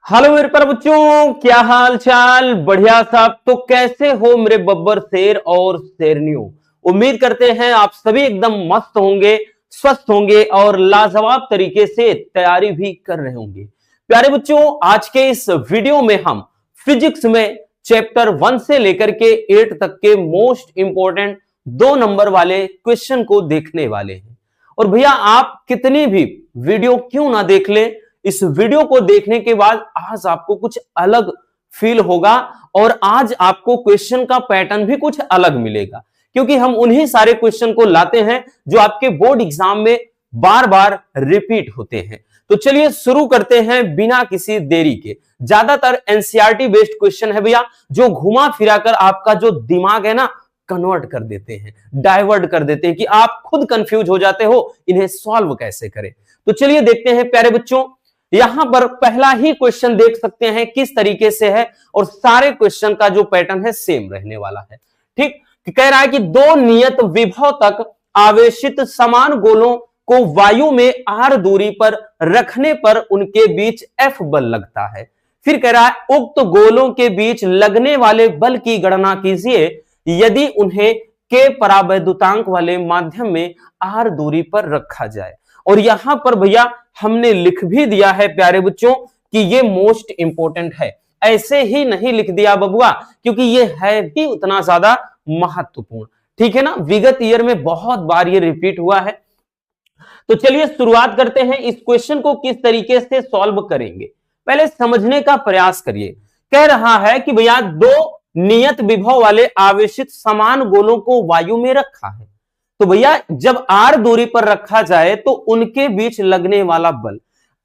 Hello मेरे प्यारे बच्चों, क्या हाल चाल। बढ़िया साहब। तो कैसे हो मेरे बब्बर शेर और शेरनियों। उम्मीद करते हैं आप सभी एकदम मस्त होंगे, स्वस्थ होंगे और लाजवाब तरीके से तैयारी भी कर रहे होंगे। प्यारे बच्चों, आज के इस वीडियो में हम फिजिक्स में चैप्टर 1 से लेकर के 8 तक के मोस्ट इंपॉर्टेंट 2 नंबर वाले क्वेश्चन को देखने वाले हैं। और भैया आप कितनी भी वीडियो क्यों ना देख लें, इस वीडियो को देखने के बाद आज आपको कुछ अलग फील होगा और आज आपको क्वेश्चन का पैटर्न भी कुछ अलग मिलेगा, क्योंकि हम उन्हीं सारे क्वेश्चन को लाते हैं जो आपके बोर्ड एग्जाम में बार बार रिपीट होते हैं। तो चलिए शुरू करते हैं बिना किसी देरी के। ज्यादातर एनसीईआरटी बेस्ड क्वेश्चन है भैया, जो घुमा फिरा कर आपका जो दिमाग है ना कन्वर्ट कर देते हैं, डाइवर्ट कर देते हैं कि आप खुद कंफ्यूज हो जाते हो इन्हें सॉल्व कैसे करें। तो चलिए देखते हैं प्यारे बच्चों, यहां पर पहला ही क्वेश्चन देख सकते हैं किस तरीके से है और सारे क्वेश्चन का जो पैटर्न है सेम रहने वाला है। ठीक, कह रहा है कि दो नियत विभव तक आवेशित समान गोलों को वायु में r दूरी पर रखने पर उनके बीच F बल लगता है। फिर कह रहा है उक्त गोलों के बीच लगने वाले बल की गणना कीजिए यदि उन्हें k परावैद्युतांक वाले माध्यम में r दूरी पर रखा जाए। और यहां पर भैया हमने लिख भी दिया है प्यारे बच्चों कि ये मोस्ट इंपॉर्टेंट है। ऐसे ही नहीं लिख दिया बबुआ, क्योंकि ये है भी उतना ज्यादा महत्वपूर्ण। ठीक है ना, विगत ईयर में बहुत बार ये रिपीट हुआ है। तो चलिए शुरुआत करते हैं, इस क्वेश्चन को किस तरीके से सॉल्व करेंगे पहले समझने का प्रयास करिए। कह रहा है कि भैया दो नियत विभव वाले आवेशित समान गोलों को वायु में रखा है। तो भैया जब r दूरी पर रखा जाए तो उनके बीच लगने वाला बल,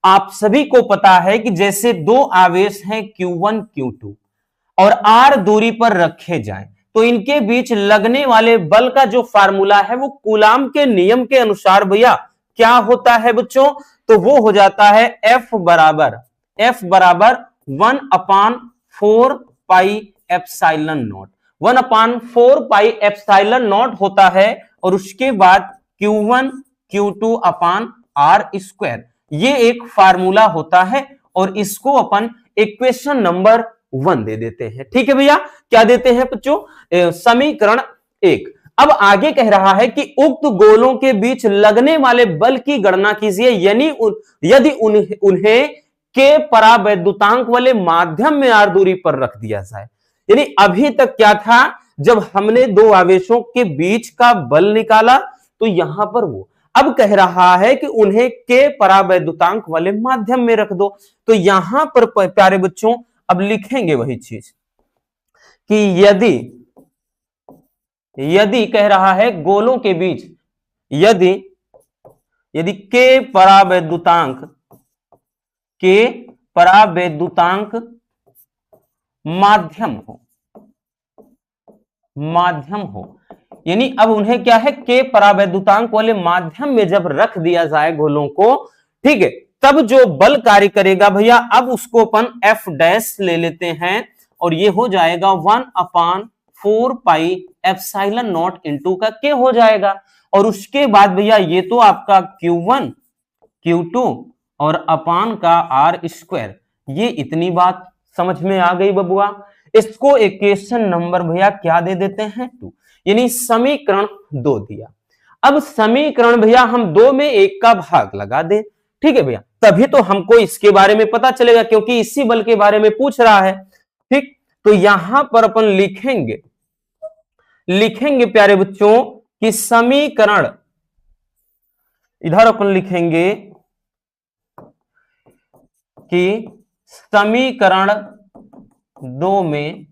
आप सभी को पता है कि जैसे दो आवेश हैं Q1 Q2 और r दूरी पर रखे जाएं तो इनके बीच लगने वाले बल का जो फार्मूला है वो कूलाम के नियम के अनुसार भैया क्या होता है बच्चों, तो वो हो जाता है F बराबर 1/4 pi epsilon not. 1/4 pi epsilon not होता है और उसके बाद Q1 Q2 अपान R स्क्वायर, ये एक फार्मूला होता है और इसको अपन इक्वेशन नंबर 1 दे देते हैं। ठीक है भैया, क्या देते हैं बच्चों, समीकरण 1। अब आगे कह रहा है कि उक्त गोलों के बीच लगने वाले बल की गणना कीजिए यदि उन्हें के परावैद्युतांक वाले माध्यम में r दूरी पर रख दिया जाए। यानी अभी तक क्या था, जब हमने दो आवेशों के बीच का बल निकाला तो यहां पर वो अब कह रहा है कि उन्हें के परावैद्युतांक वाले माध्यम में रख दो। तो यहां पर प्यारे बच्चों अब लिखेंगे वही चीज कि यदि कह रहा है गोलों के बीच यदि के परावैद्युतांक माध्यम हो, यानी अब उन्हें क्या है के परावैद्युतांक वाले माध्यम में जब रख दिया जाए गोलों को, ठीक है, तब जो बल कार्य करेगा भैया अब उसको अपन F डैश ले लेते हैं और ये हो जाएगा 1/4 पाई एप्सिलॉन नॉट इंटू का के हो जाएगा। और उसके बाद भैया ये तो आपका Q1 Q2 और अपान का R स्क्वायर, ये इतनी बात समझ में आ गई बबुआ। इसको इक्वेशन नंबर भैया क्या दे देते हैं 2, यानी समीकरण 2 दिया। अब समीकरण भैया हम 2 में 1 का भाग लगा दे। ठीक है भैया, तभी तो हमको इसके बारे में पता चलेगा, क्योंकि इसी बल के बारे में पूछ रहा है। ठीक, तो यहां पर अपन लिखेंगे प्यारे बच्चों कि समीकरण, इधर अपन लिखेंगे कि समीकरण 2 में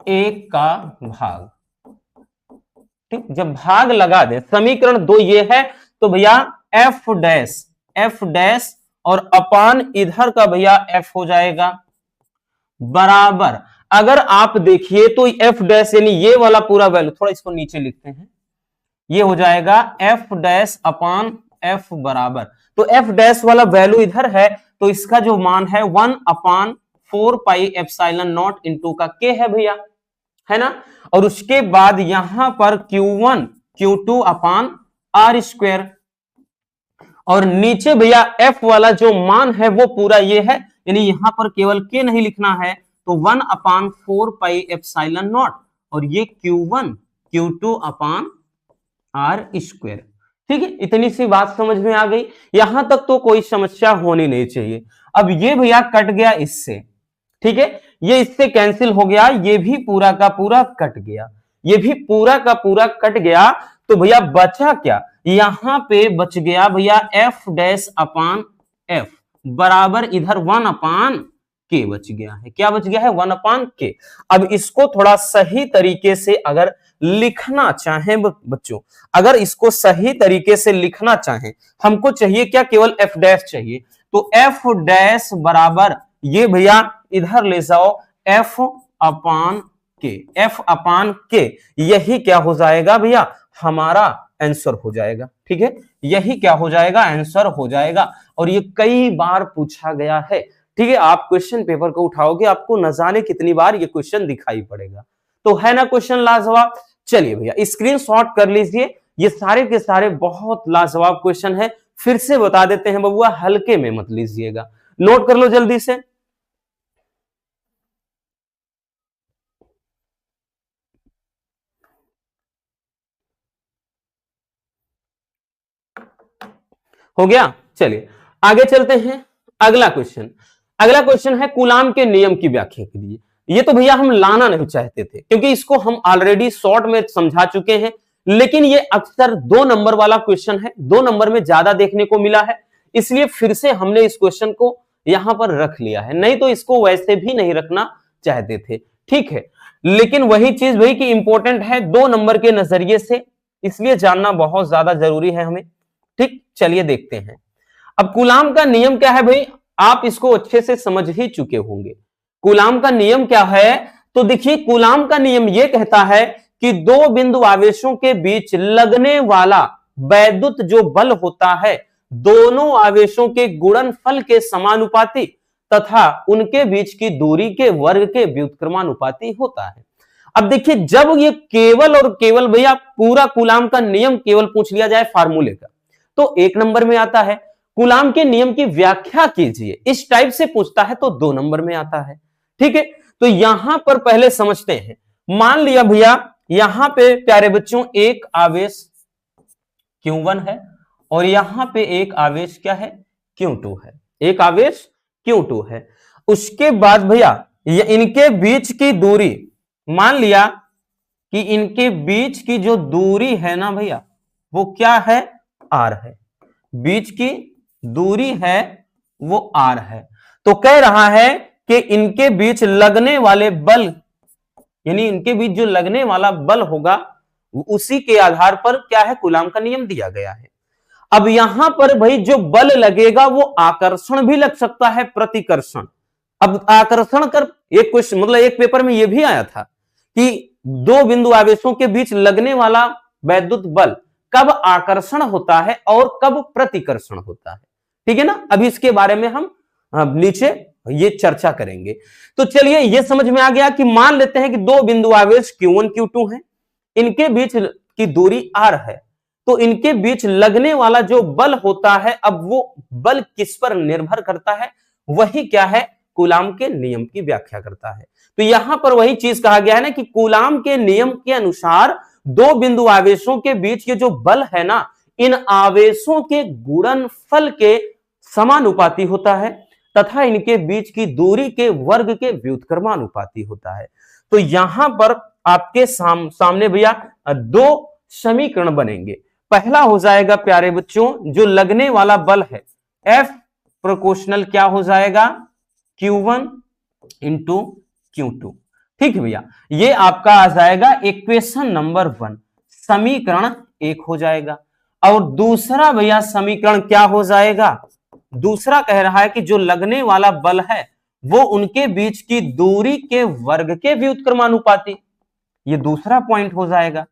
1 का भाग। ठीक, जब भाग लगा दे, समीकरण 2 ये है तो भैया F डैश और अपान इधर का भैया F हो जाएगा बराबर, अगर आप देखिए तो F डैश यानी ये वाला पूरा वैल्यू, थोड़ा इसको नीचे लिखते हैं, ये हो जाएगा F डैश अपान F बराबर, तो F डैश वाला वैल्यू इधर है तो इसका जो मान है 1/4 पाई एप्सिलॉन नॉट इंटू का के है भैया, है ना। और उसके बाद यहां पर Q1 Q2 अपान R स्क्वायर और नीचे भैया F वाला जो मान है वो पूरा ये है, यानी यहां पर केवल के नहीं लिखना है, तो 1/4 पाई एप्सिलॉन नॉट, और ये Q1 Q2 upon R square. ठीक है, इतनी सी बात समझ में आ गई, यहां तक तो कोई समस्या होनी नहीं चाहिए। अब ये भैया कट गया इससे, ठीक है, ये इससे कैंसिल हो गया, ये भी पूरा का पूरा कट गया, ये भी पूरा का पूरा कट गया, तो भैया बचा क्या, यहां पे बच गया भैया एफ डैश अपान एफ बराबर इधर 1/k बच गया है। क्या बच गया है? 1/k। अब इसको थोड़ा सही तरीके से अगर लिखना चाहें बच्चों, अगर इसको सही तरीके से लिखना चाहें, हमको चाहिए क्या? केवल एफ डैश चाहिए, तो एफ डैश बराबर ये भैया इधर ले जाओ एफ अपान के, एफ अपान के, यही क्या हो जाएगा भैया? हमारा आंसर हो जाएगा। ठीक है, यही क्या हो जाएगा? आंसर हो जाएगा। और ये कई बार पूछा गया है। ठीक है, आप क्वेश्चन पेपर को उठाओगे, आपको न जाने कितनी बार ये क्वेश्चन दिखाई पड़ेगा। तो है ना क्वेश्चन लाजवाब? चलिए भैया स्क्रीनशॉट कर लीजिए, ये सारे के सारे बहुत लाजवाब क्वेश्चन है। फिर से बता देते हैं बबुआ, हल्के में मत लीजिएगा, नोट कर लो जल्दी से। हो गया? चलिए आगे चलते हैं। अगला क्वेश्चन, अगला क्वेश्चन है कूलाम के नियम की व्याख्या के लिए। ये तो भैया हम लाना नहीं चाहते थे, क्योंकि इसको हम ऑलरेडी शॉर्ट में समझा चुके हैं, लेकिन ये अक्सर 2 नंबर वाला क्वेश्चन है, 2 नंबर में ज्यादा देखने को मिला है, इसलिए फिर से हमने इस क्वेश्चन को यहां पर रख लिया है, नहीं तो इसको वैसे भी नहीं रखना चाहते थे। ठीक है, लेकिन वही चीज भाई कि इंपॉर्टेंट है 2 नंबर के नजरिए से, इसलिए जानना बहुत ज्यादा जरूरी है हमें। ठीक, चलिए देखते हैं। अब कूलाम का नियम क्या है भाई? आप इसको अच्छे से समझ ही चुके होंगे। कूलाम का नियम क्या है? तो देखिए, कूलाम का नियम यह कहता है कि 2 बिंदु आवेशों के बीच लगने वाला वैद्युत जो बल होता है, दोनों आवेशों के गुणनफल के समानुपाती तथा उनके बीच की दूरी के वर्ग के व्युत्क्रमानुपाती होता है। अब देखिए, जब ये केवल और केवल भैया पूरा कूलाम का नियम केवल पूछ लिया जाए फार्मूले का, तो 1 नंबर में आता है। कूलाम के नियम की व्याख्या कीजिए, इस टाइप से पूछता है तो 2 नंबर में आता है। ठीक है, तो यहां पर पहले समझते हैं। मान लिया भैया यहां पे प्यारे बच्चों एक आवेश Q1 है, और यहां पे एक आवेश क्या है? Q2 है, एक आवेश Q2 है। उसके बाद भैया इनके बीच की दूरी, मान लिया कि इनके बीच की जो दूरी है ना भैया, वो क्या है? R है, बीच की दूरी है वो R है। तो कह रहा है कि इनके बीच लगने वाले बल, यानी इनके बीच जो लगने वाला बल होगा, उसी के आधार पर क्या है? कूलाम का नियम दिया गया है। अब यहां पर भाई जो बल लगेगा वो आकर्षण भी लग सकता है, प्रतिकर्षण। अब आकर्षण कर एक क्वेश्चन, मतलब एक पेपर में यह भी आया था कि 2 बिंदु आवेशों के बीच लगने वाला वैद्युत बल कब आकर्षण होता है और कब प्रतिकर्षण होता है। ठीक है ना, अभी इसके बारे में हम नीचे ये चर्चा करेंगे। तो चलिए ये समझ में आ गया कि मान लेते हैं कि 2 बिंदु आवेश Q1 Q2 है, इनके बीच की दूरी R है, तो इनके बीच लगने वाला जो बल होता है, अब वो बल किस पर निर्भर करता है? वही क्या है? कूलाम के नियम की व्याख्या करता है। तो यहां पर वही चीज कहा गया है ना कि कूलाम के नियम के अनुसार 2 बिंदु आवेशों के बीच ये जो बल है ना, इन आवेशों के गुणनफल के समानुपाती होता है तथा इनके बीच की दूरी के वर्ग के व्युत्क्रमानुपाती होता है। तो यहां पर आपके सामने भैया 2 समीकरण बनेंगे। पहला हो जाएगा प्यारे बच्चों, जो लगने वाला बल है F प्रोपोर्शनल क्या हो जाएगा? Q1 into Q2। ठीक है भैया, ये आपका आ जाएगा इक्वेशन नंबर 1, समीकरण 1 हो जाएगा। और दूसरा भैया समीकरण क्या हो जाएगा? दूसरा कह रहा है कि जो लगने वाला बल है वो उनके बीच की दूरी के वर्ग के व्युत्क्रमानुपाती, ये दूसरा पॉइंट हो जाएगा।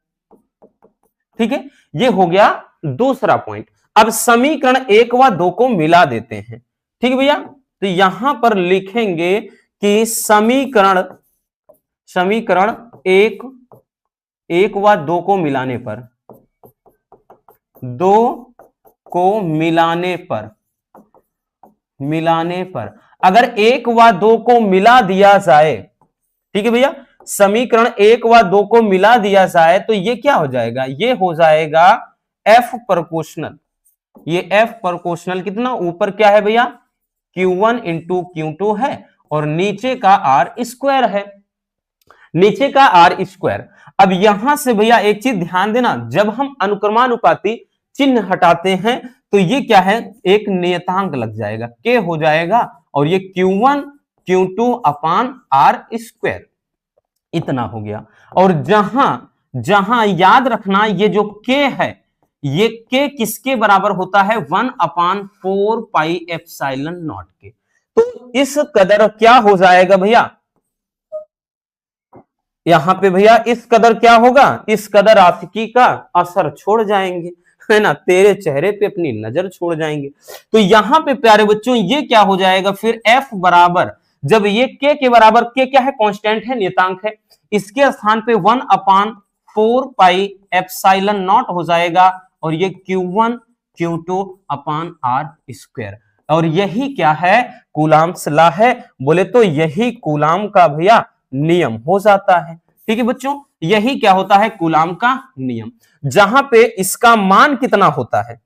ठीक है, ये हो गया दूसरा पॉइंट। अब समीकरण 1 व 2 को मिला देते हैं। ठीक है भैया, तो यहां पर लिखेंगे कि समीकरण 1 व 2 को मिलाने पर, 2 को मिलाने पर अगर 1 व 2 को मिला दिया जाए, ठीक है भैया, समीकरण 1 व 2 को मिला दिया जाए तो ये क्या हो जाएगा, ये हो जाएगा F प्रोपोर्शनल। ये F प्रोपोर्शनल कितना, ऊपर क्या है भैया, Q1 इंटू Q2 है और नीचे का R स्क्वायर है, नीचे का R स्क्वायर। अब यहां से भैया एक चीज ध्यान देना, जब हम अनुक्रमानुपाती चिन्ह हटाते हैं तो ये क्या है, एक नियतांक लग जाएगा, K हो जाएगा और ये Q1 Q2 अपान R स्क्वायर, इतना हो गया। और जहां जहां याद रखना, ये जो K है, ये K किसके बराबर होता है, 1/4 पाई एप्सिलॉन नॉट के। तो इस कदर क्या हो जाएगा भैया, यहां पे भैया इस कदर क्या होगा, इस कदर आशिकी का असर छोड़ जाएंगे, है ना, तेरे चेहरे पे अपनी नजर छोड़ जाएंगे। तो यहां पे प्यारे बच्चों ये क्या हो जाएगा फिर, F बराबर, जब ये K के बराबर, K क्या है, कांस्टेंट है, नियतांक है, इसके स्थान पे 1/4 पाई एप्सिलॉन नॉट हो जाएगा और ये Q1 Q2 अपान R स्क्वायर। और यही क्या है, कूलाम्स लॉ है, बोले तो यही कूलाम का भैया नियम हो जाता है। ठीक है बच्चों, यही क्या होता है, कूलाम का नियम, जहां पे इसका मान कितना होता है,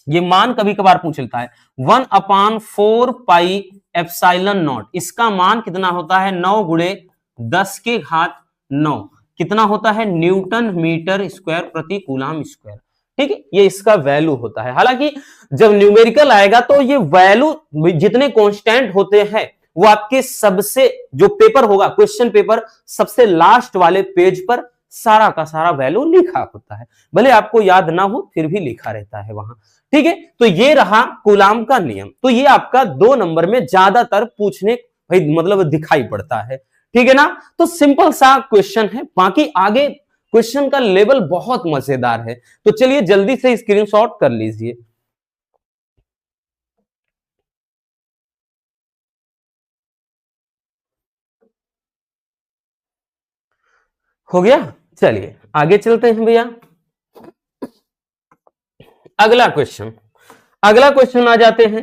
ये मान कभी कभार पूछ लेता है, 1/4 पाई एप्सिलॉन नॉट, इसका मान कितना होता है, 9 गुणे 10 के घात 9, कितना होता है, न्यूटन मीटर स्क्वायर प्रति कूलाम स्क्वायर। ठीक है, ये इसका वैल्यू होता है। हालांकि जब न्यूमेरिकल आएगा तो ये वैल्यू जितने कांस्टेंट होते हैं वो आपके सबसे, जो पेपर होगा क्वेश्चन पेपर, सबसे लास्ट वाले पेज पर सारा का सारा वैल्यू लिखा होता है, भले आपको याद ना हो फिर भी लिखा रहता है वहां। ठीक है, तो ये रहा कूलाम का नियम। तो ये आपका 2 नंबर में ज्यादातर पूछने भाई मतलब दिखाई पड़ता है। ठीक है ना, तो सिंपल सा क्वेश्चन है, बाकी आगे क्वेश्चन का लेवल बहुत मजेदार है। तो चलिए जल्दी से स्क्रीनशॉट कर लीजिए। हो गया, चलिए आगे चलते हैं भैया। अगला क्वेश्चन, अगला क्वेश्चन आ जाते हैं।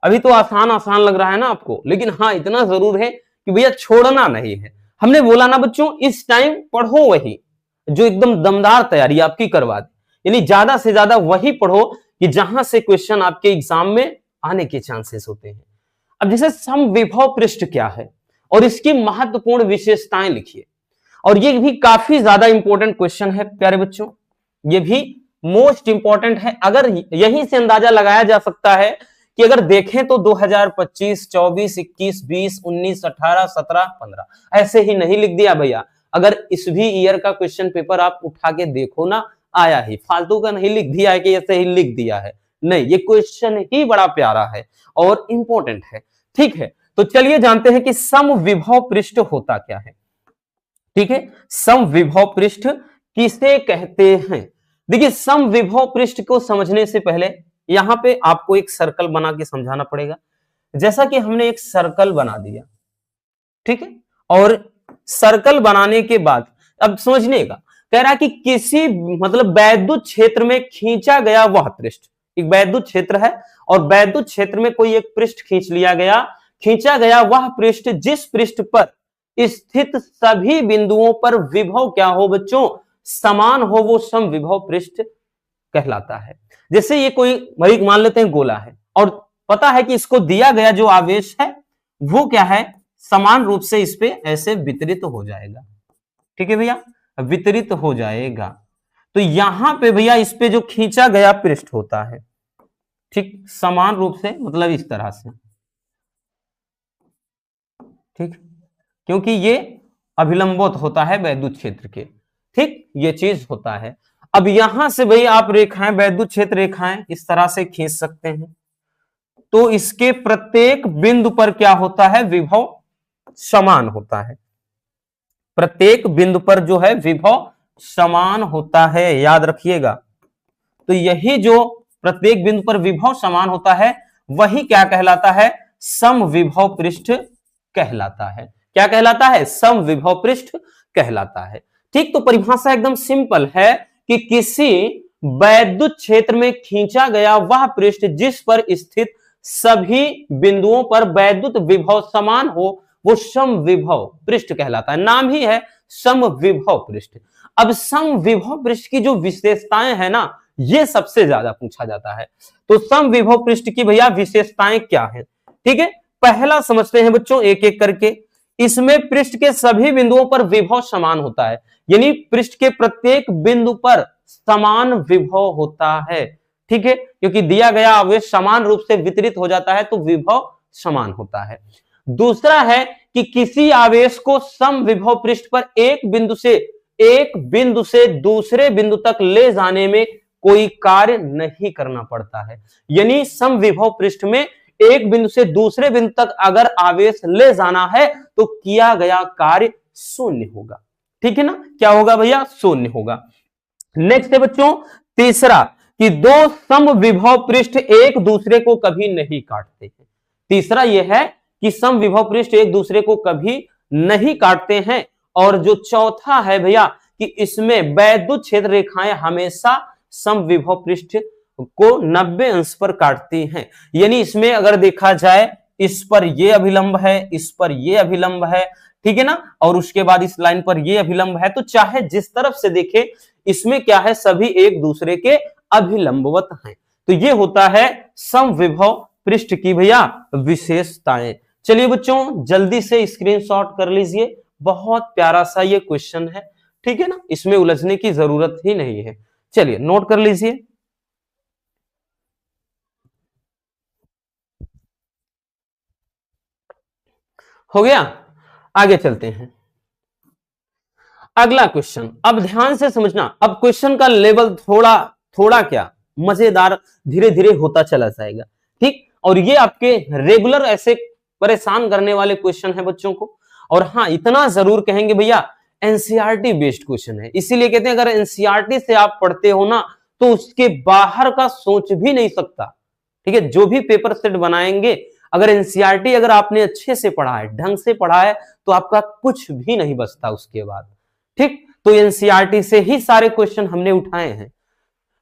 अभी तो आसान आसान लग रहा है ना आपको, लेकिन हाँ इतना जरूर है कि भैया छोड़ना नहीं है। हमने बोला ना बच्चों, इस टाइम पढ़ो वही जो एकदम दमदार तैयारी आपकी करवा दे, यानी ज्यादा से ज्यादा वही पढ़ो कि जहां से क्वेश्चन आपके एग्जाम में आने के चांसेस होते हैं। अब जैसे समविभव पृष्ठ क्या है और इसकी महत्वपूर्ण विशेषताएं लिखिए, और ये भी काफी ज्यादा इंपॉर्टेंट क्वेश्चन है प्यारे बच्चों, ये भी मोस्ट इंपॉर्टेंट है। अगर यहीं से अंदाजा लगाया जा सकता है कि अगर देखें तो 2025, 24, 21, 20, 19, 18, 17, 15 ऐसे ही नहीं लिख दिया भैया। अगर इस भी ईयर का क्वेश्चन पेपर आप उठा के देखो ना, आया ही, फालतू का नहीं लिख दिया है कि ऐसे ही लिख दिया है, नहीं, ये क्वेश्चन ही बड़ा प्यारा है और इंपॉर्टेंट है। ठीक है, तो चलिए जानते हैं कि समविभव पृष्ठ होता क्या है। ठीक है, समविभव पृष्ठ किसे कहते हैं। देखिए, समविभव पृष्ठ को समझने से पहले यहां पे आपको एक सर्कल बना के समझाना पड़ेगा। जैसा कि हमने एक सर्कल बना दिया, ठीक है, और सर्कल बनाने के बाद अब समझने का कह रहा है कि किसी मतलब वैद्युत क्षेत्र में खींचा गया वह पृष्ठ, एक वैद्युत क्षेत्र है और वैद्युत क्षेत्र में कोई एक पृष्ठ खींच लिया गया, खींचा गया वह पृष्ठ जिस पृष्ठ पर स्थित सभी बिंदुओं पर विभव क्या हो बच्चों, समान हो, वो समविभव पृष्ठ कहलाता है। जैसे ये कोई भाई मान लेते हैं गोला है और पता है कि इसको दिया गया जो आवेश है वो क्या है, समान रूप से इस पे ऐसे वितरित हो जाएगा। ठीक है भैया, वितरित हो जाएगा। तो यहां पे भैया इस पे जो खींचा गया पृष्ठ होता है, ठीक, समान रूप से मतलब इस तरह से, ठीक, क्योंकि ये अभिलंबवत होता है वैद्युत क्षेत्र के, ठीक, ये चीज होता है। अब यहां से भाई आप रेखाएं, वैद्युत क्षेत्र रेखाएं इस तरह से खींच सकते हैं, तो इसके प्रत्येक बिंदु पर क्या होता है, विभव समान होता है। प्रत्येक बिंदु पर जो है विभव समान होता है, याद रखिएगा। तो यही जो प्रत्येक बिंदु पर विभव समान होता है वही क्या कहलाता है, समविभव पृष्ठ कहलाता है। क्या कहलाता है, समविभव पृष्ठ कहलाता है। ठीक, तो परिभाषा एकदम सिंपल है कि किसी वैद्युत क्षेत्र में खींचा गया वह पृष्ठ जिस पर स्थित सभी बिंदुओं पर वैद्युत विभव समान हो वो समविभव पृष्ठ कहलाता है। नाम ही है समविभव पृष्ठ। अब समविभव पृष्ठ की जो विशेषताएं है ना, ये सबसे ज्यादा पूछा जाता है। तो समविभव पृष्ठ की भैया विशेषताएं क्या है, ठीक है। पहला समझते हैं बच्चों एक एक करके। इसमें पृष्ठ के सभी बिंदुओं पर विभव समान होता है, यानी पृष्ठ के प्रत्येक बिंदु पर समान विभव होता है, ठीक है, क्योंकि दिया गया आवेश समान रूप से वितरित हो जाता है तो विभव समान होता है। दूसरा है कि किसी आवेश को समविभव पृष्ठ पर एक बिंदु से दूसरे बिंदु तक ले जाने में कोई कार्य नहीं करना पड़ता है। यानी समविभव पृष्ठ में एक बिंदु से दूसरे बिंदु तक अगर आवेश ले जाना है तो किया गया कार्य शून्य होगा, ठीक है ना। क्या होगा भैया, शून्य होगा। नेक्स्ट है बच्चों तीसरा कि दो समविभव पृष्ठ एक दूसरे को कभी नहीं काटते हैं। तीसरा यह है कि समविभव पृष्ठ एक दूसरे को कभी नहीं काटते हैं। और जो चौथा है भैया कि इसमें वैद्युत क्षेत्र रेखाएं हमेशा समविभव पृष्ठ को 90 अंश पर काटती हैं। यानी इसमें अगर देखा जाए इस पर यह अभिलंब है, इस पर यह अभिलंब है, ठीक है ना, और उसके बाद इस लाइन पर यह अभिलंब है, तो चाहे जिस तरफ से देखे इसमें क्या है, सभी एक दूसरे के अभिलंबवत हैं। तो ये होता है समविभव पृष्ठ की भैया विशेषताएं। चलिए बच्चों जल्दी से स्क्रीनशॉट कर लीजिए, बहुत प्यारा सा ये क्वेश्चन है, ठीक है ना, इसमें उलझने की जरूरत ही नहीं है। चलिए नोट कर लीजिए। हो गया, आगे चलते हैं। अगला क्वेश्चन, अब ध्यान से समझना। अब क्वेश्चन का लेवल थोड़ा थोड़ा क्या मजेदार धीरे धीरे होता चला जाएगा, ठीक। और ये आपके रेगुलर ऐसे परेशान करने वाले क्वेश्चन है बच्चों को। और हाँ इतना जरूर कहेंगे भैया एनसीईआरटी बेस्ड क्वेश्चन है, इसीलिए कहते हैं अगर एनसीईआरटी से आप पढ़ते हो ना तो उसके बाहर का सोच भी नहीं सकता, ठीक है। जो भी पेपर सेट बनाएंगे अगर एनसीईआरटी अगर आपने अच्छे से पढ़ा है, ढंग से पढ़ा है, तो आपका कुछ भी नहीं बचता उसके बाद, ठीक। तो एनसीईआरटी से ही सारे क्वेश्चन हमने उठाए हैं,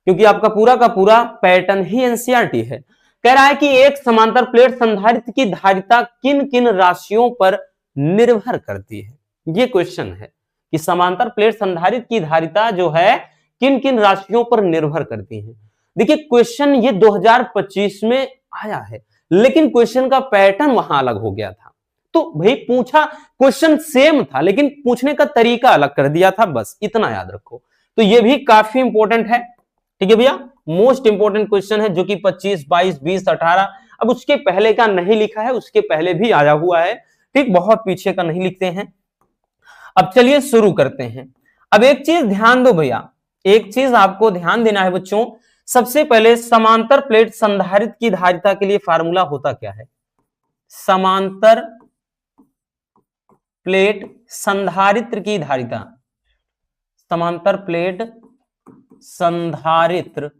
क्योंकि आपका पूरा का पूरा पैटर्न ही एनसीईआरटी है। कह रहा है कि एक समांतर प्लेट संधारित्र की धारिता किन किन राशियों पर निर्भर करती है। ये क्वेश्चन है कि समांतर प्लेट संधारित्र की धारिता जो है किन किन राशियों पर निर्भर करती है। देखिए क्वेश्चन ये 2025 में आया है, लेकिन क्वेश्चन का पैटर्न वहां अलग हो गया था। तो भाई पूछा, क्वेश्चन सेम था लेकिन पूछने का तरीका अलग कर दिया था, बस इतना याद रखो। तो ये भी काफी इंपॉर्टेंट है, ठीक है भैया, मोस्ट इंपॉर्टेंट क्वेश्चन है जो कि 25, 22, 20, 18, अब उसके पहले का नहीं लिखा है, उसके पहले भी आया हुआ है, ठीक, बहुत पीछे का नहीं लिखते हैं। अब चलिए शुरू करते हैं। अब एक चीज ध्यान दो भैया, एक चीज आपको ध्यान देना है बच्चों। सबसे पहले समांतर प्लेट संधारित्र की धारिता के लिए फार्मूला होता क्या है। समांतर प्लेट संधारित्र की धारिता, समांतर प्लेट संधारित्र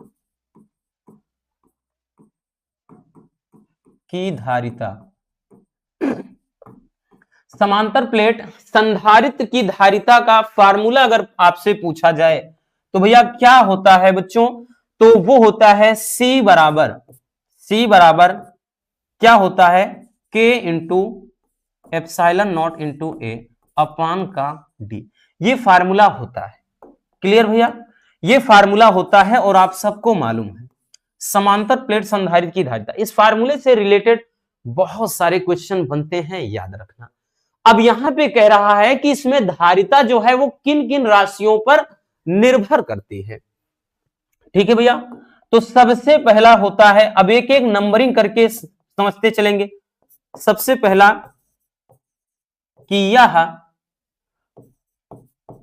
की धारिता, समांतर प्लेट संधारित्र की धारिता का फार्मूला अगर आपसे पूछा जाए तो भैया क्या होता है बच्चों, तो वो होता है C बराबर क्या होता है K into epsilon not into A अपान का D। ये फार्मूला होता है, क्लियर भैया, ये फार्मूला होता है और आप सबको मालूम है समांतर प्लेट संधारित्र की धारिता। इस फार्मूले से रिलेटेड बहुत सारे क्वेश्चन बनते हैं, याद रखना। अब यहां पे कह रहा है कि इसमें धारिता जो है वो किन किन राशियों पर निर्भर करती है, ठीक है भैया। तो सबसे पहला होता है, अब एक एक नंबरिंग करके समझते चलेंगे। सबसे पहला कि यह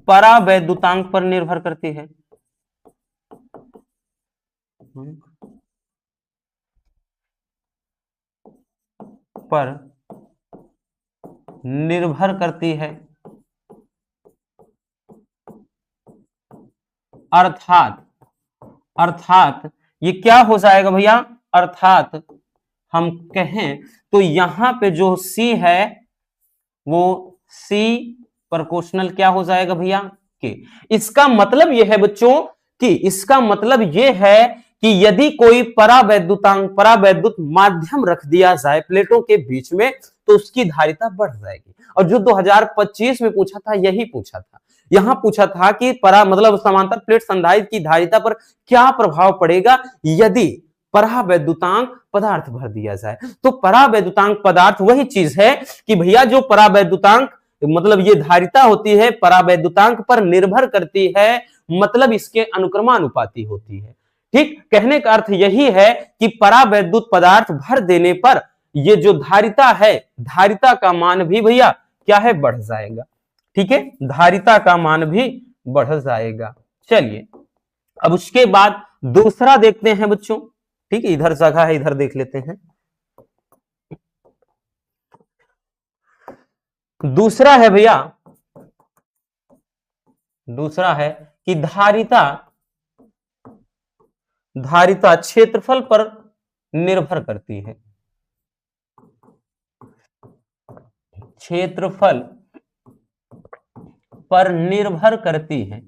परावैद्युतांक पर निर्भर करती है, पर निर्भर करती है, अर्थात ये क्या हो जाएगा भैया, अर्थात हम कहें तो यहां पे जो C है वो C प्रोपोर्शनल क्या हो जाएगा भैया, K। इसका मतलब यह है बच्चों कि इसका मतलब यह है कि यदि कोई परावैद्युत माध्यम रख दिया जाए प्लेटों के बीच में तो उसकी धारिता बढ़ जाएगी। और जो 2025 में पूछा था यही पूछा था, यहां पूछा था कि मतलब समांतर प्लेट संधारित्र की धारिता पर क्या प्रभाव पड़ेगा यदि परावैद्युतांक पदार्थ भर दिया जाए। तो परावैद्युतांक पदार्थ वही चीज है कि भैया जो परावैद्युतांक मतलब ये धारिता होती है परावैद्युतांक पर निर्भर करती है, मतलब इसके अनुक्रमानुपाती होती है। ठीक, कहने का अर्थ यही है कि परावैद्युत पदार्थ भर देने पर ये जो धारिता है, धारिता का मान भी भैया क्या है, बढ़ जाएगा। ठीक है, धारिता का मान भी बढ़ जाएगा। चलिए अब उसके बाद दूसरा देखते हैं बच्चों। ठीक है, इधर जगह है, इधर देख लेते हैं। दूसरा है भैया, दूसरा है कि धारिता क्षेत्रफल पर निर्भर करती है। क्षेत्रफल पर निर्भर करती है,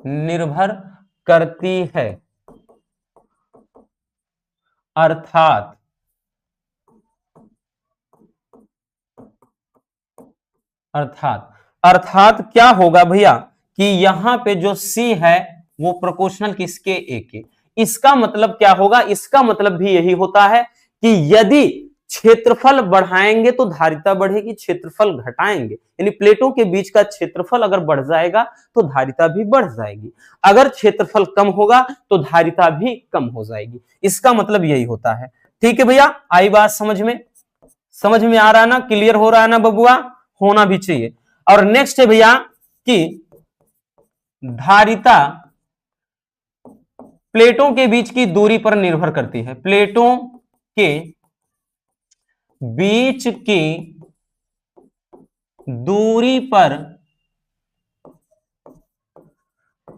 निर्भर करती है, अर्थात क्या होगा भैया कि यहां पे जो C है वो प्रोपोर्शनल किसके A के। इसका मतलब क्या होगा, इसका मतलब भी यही होता है कि यदि क्षेत्रफल बढ़ाएंगे तो धारिता बढ़ेगी, क्षेत्रफल घटाएंगे यानी प्लेटों के बीच का क्षेत्रफल अगर बढ़ जाएगा तो धारिता भी बढ़ जाएगी, अगर क्षेत्रफल कम होगा तो धारिता भी कम हो जाएगी। इसका मतलब यही होता है। ठीक है भैया, आई बात समझ में, समझ में आ रहा ना, क्लियर हो रहा है ना बबुआ, होना भी चाहिए। और नेक्स्ट है भैया कि धारिता प्लेटों के बीच की दूरी पर निर्भर करती है, प्लेटों के बीच की दूरी पर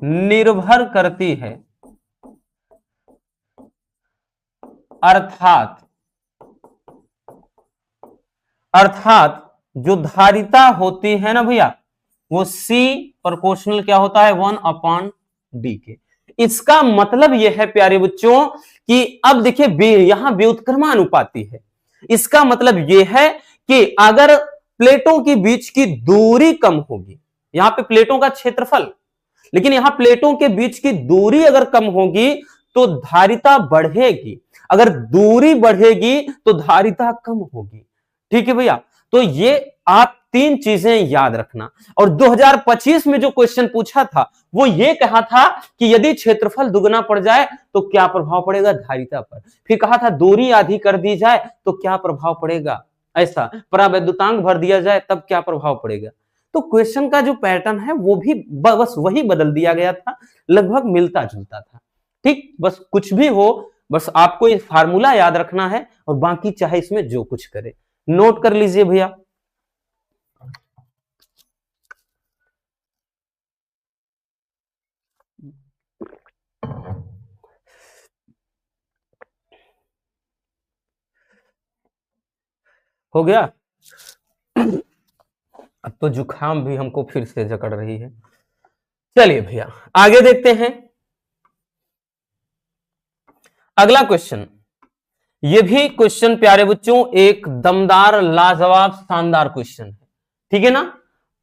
निर्भर करती है, अर्थात जो धारिता होती है ना भैया वो C प्रोपोर्शनल क्या होता है, 1/d के। इसका मतलब यह है प्यारे बच्चों कि अब देखिए यहां व्युत्क्रमानुपाती है, इसका मतलब यह है कि अगर प्लेटों के बीच की दूरी कम होगी, यहां पे प्लेटों का क्षेत्रफल, लेकिन यहां प्लेटों के बीच की दूरी अगर कम होगी तो धारिता बढ़ेगी, अगर दूरी बढ़ेगी तो धारिता कम होगी। ठीक है भैया, तो ये आप तीन चीजें याद रखना। और 2025 में जो क्वेश्चन पूछा था वो ये कहा था कि यदि क्षेत्रफल दुगना पड़ जाए तो क्या प्रभाव पड़ेगा धारिता पर, फिर कहा था दूरी आधी कर दी जाए तो क्या प्रभाव पड़ेगा, ऐसा परावैद्युतांक भर दिया जाए तब क्या प्रभाव पड़ेगा। तो क्वेश्चन का जो पैटर्न है वो भी बस वही बदल दिया गया था, लगभग मिलता जुलता था। ठीक, बस कुछ भी हो, बस आपको ये फार्मूला याद रखना है और बाकी चाहे इसमें जो कुछ करे नोट कर लीजिए भैया। हो गया, अब तो जुकाम भी हमको फिर से जकड़ रही है। चलिए भैया आगे देखते हैं अगला क्वेश्चन। ये भी क्वेश्चन प्यारे बच्चों एक दमदार लाजवाब शानदार क्वेश्चन है, ठीक है ना।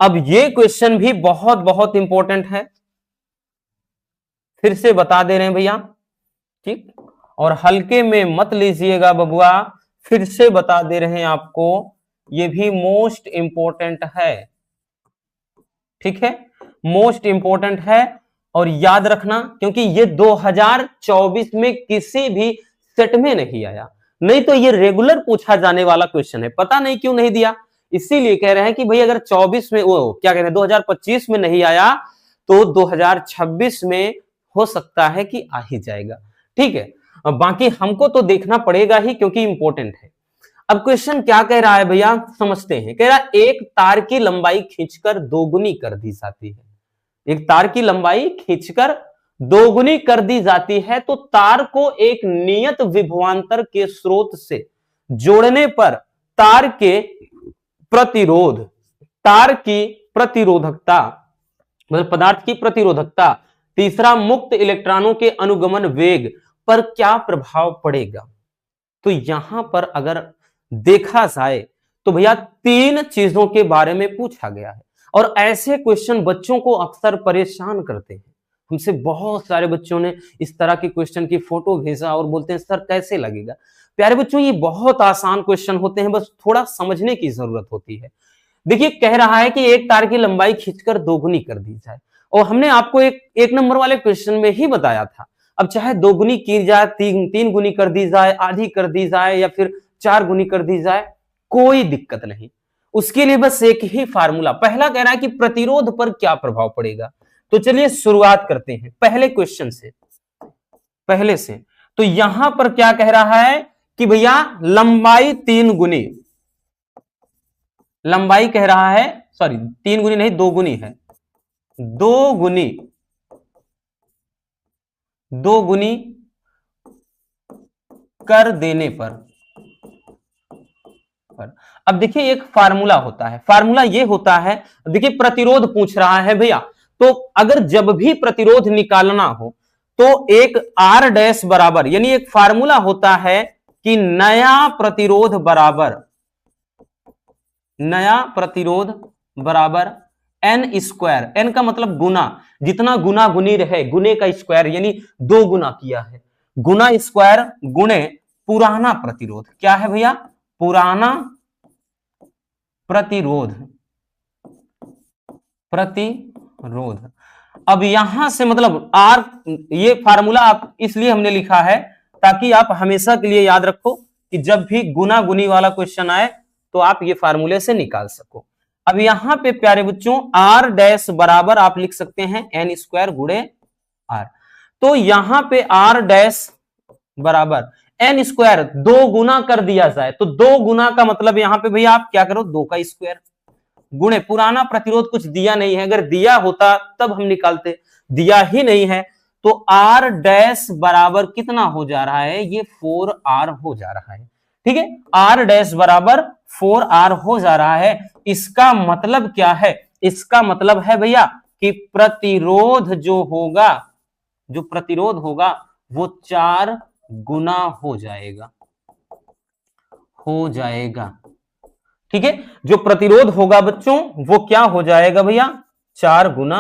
अब ये क्वेश्चन भी बहुत बहुत इंपॉर्टेंट है, फिर से बता दे रहे हैं भैया, ठीक, और हल्के में मत लीजिएगा बबुआ, फिर से बता दे रहे हैं आपको, ये भी मोस्ट इंपॉर्टेंट है, ठीक है, मोस्ट इंपॉर्टेंट है। और याद रखना क्योंकि ये 2024 में किसी भी सेट में नहीं आया, नहीं तो ये रेगुलर पूछा जाने वाला क्वेश्चन है, पता नहीं क्यों नहीं दिया। इसीलिए कह रहे हैं कि भाई अगर 24 में वो क्या कह रहे हैं 2025 में नहीं आया तो 2026 में हो सकता है कि आ ही जाएगा, ठीक है। बाकी हमको तो देखना पड़ेगा ही क्योंकि इंपॉर्टेंट है। अब क्वेश्चन क्या कह रहा है भैया समझते हैं। कह रहा है एक तार की लंबाई खींचकर दोगुनी कर दी जाती है, एक तार की लंबाई खींचकर दोगुनी कर दी जाती है तो तार को एक नियत विभवांतर के स्रोत से जोड़ने पर तार के प्रतिरोध, तार की प्रतिरोधकता मतलब पदार्थ की प्रतिरोधकता तीसरा, मुक्त इलेक्ट्रॉनों के अनुगमन वेग पर क्या प्रभाव पड़ेगा। तो यहां पर अगर देखा जाए तो भैया 3 चीजों के बारे में पूछा गया है, और ऐसे क्वेश्चन बच्चों को अक्सर परेशान करते हैं। हमसे बहुत सारे बच्चों ने इस तरह के क्वेश्चन की फोटो भेजा और बोलते हैं सर कैसे लगेगा। प्यारे बच्चों, ये बहुत आसान क्वेश्चन होते हैं, बस थोड़ा समझने की जरूरत होती है। देखिए, कह रहा है कि एक तार की लंबाई खींचकर दोगुनी कर दी जाए, और हमने आपको एक नंबर वाले क्वेश्चन में ही बताया था। अब चाहे दोगुनी की जाए, तीन गुनी कर दी जाए, आधी कर दी जाए, या फिर 4 गुनी कर दी जाए, कोई दिक्कत नहीं। उसके लिए बस एक ही फार्मूला। पहला कह रहा है कि प्रतिरोध पर क्या प्रभाव पड़ेगा। तो चलिए शुरुआत करते हैं पहले क्वेश्चन से, पहले से। तो यहां पर क्या कह रहा है कि भैया लंबाई 3 गुनी, लंबाई कह रहा है, सॉरी 3 गुनी नहीं 2 गुनी है, 2 गुनी कर देने पर। अब देखिए एक फार्मूला होता है, फार्मूला ये होता है, देखिए प्रतिरोध पूछ रहा है भैया, तो अगर जब भी प्रतिरोध निकालना हो तो एक R डैश बराबर, यानी एक फार्मूला होता है कि नया प्रतिरोध बराबर n स्क्वायर, n का मतलब गुना, जितना गुना गुनी रहे, गुने का स्क्वायर, यानी 2 गुना किया है, गुना स्क्वायर गुणे पुराना प्रतिरोध। क्या है भैया? पुराना प्रतिरोध। अब यहां से मतलब R, ये फार्मूला आप इसलिए हमने लिखा है ताकि आप हमेशा के लिए याद रखो कि जब भी गुना गुनी वाला क्वेश्चन आए तो आप ये फार्मूले से निकाल सको। अब यहां पे प्यारे बच्चों R डैश बराबर आप लिख सकते हैं n स्क्वायर गुणे R। तो यहां पे R डैश बराबर n स्क्वायर 2 गुना कर दिया जाए, तो 2 गुना का मतलब यहां पे भैया आप क्या करो, 2 का स्क्वायर गुणे पुराना प्रतिरोध, कुछ दिया नहीं है, अगर दिया होता तब हम निकालते, दिया ही नहीं है, तो R डैश बराबर कितना हो जा रहा है, ये 4R हो जा रहा है। ठीक है, R डैश बराबर 4R हो जा रहा है। इसका मतलब क्या है? इसका मतलब है भैया कि प्रतिरोध जो होगा, जो प्रतिरोध होगा वो 4 गुना हो जाएगा, ठीक है, जो प्रतिरोध होगा बच्चों वो क्या हो जाएगा भैया, 4 गुना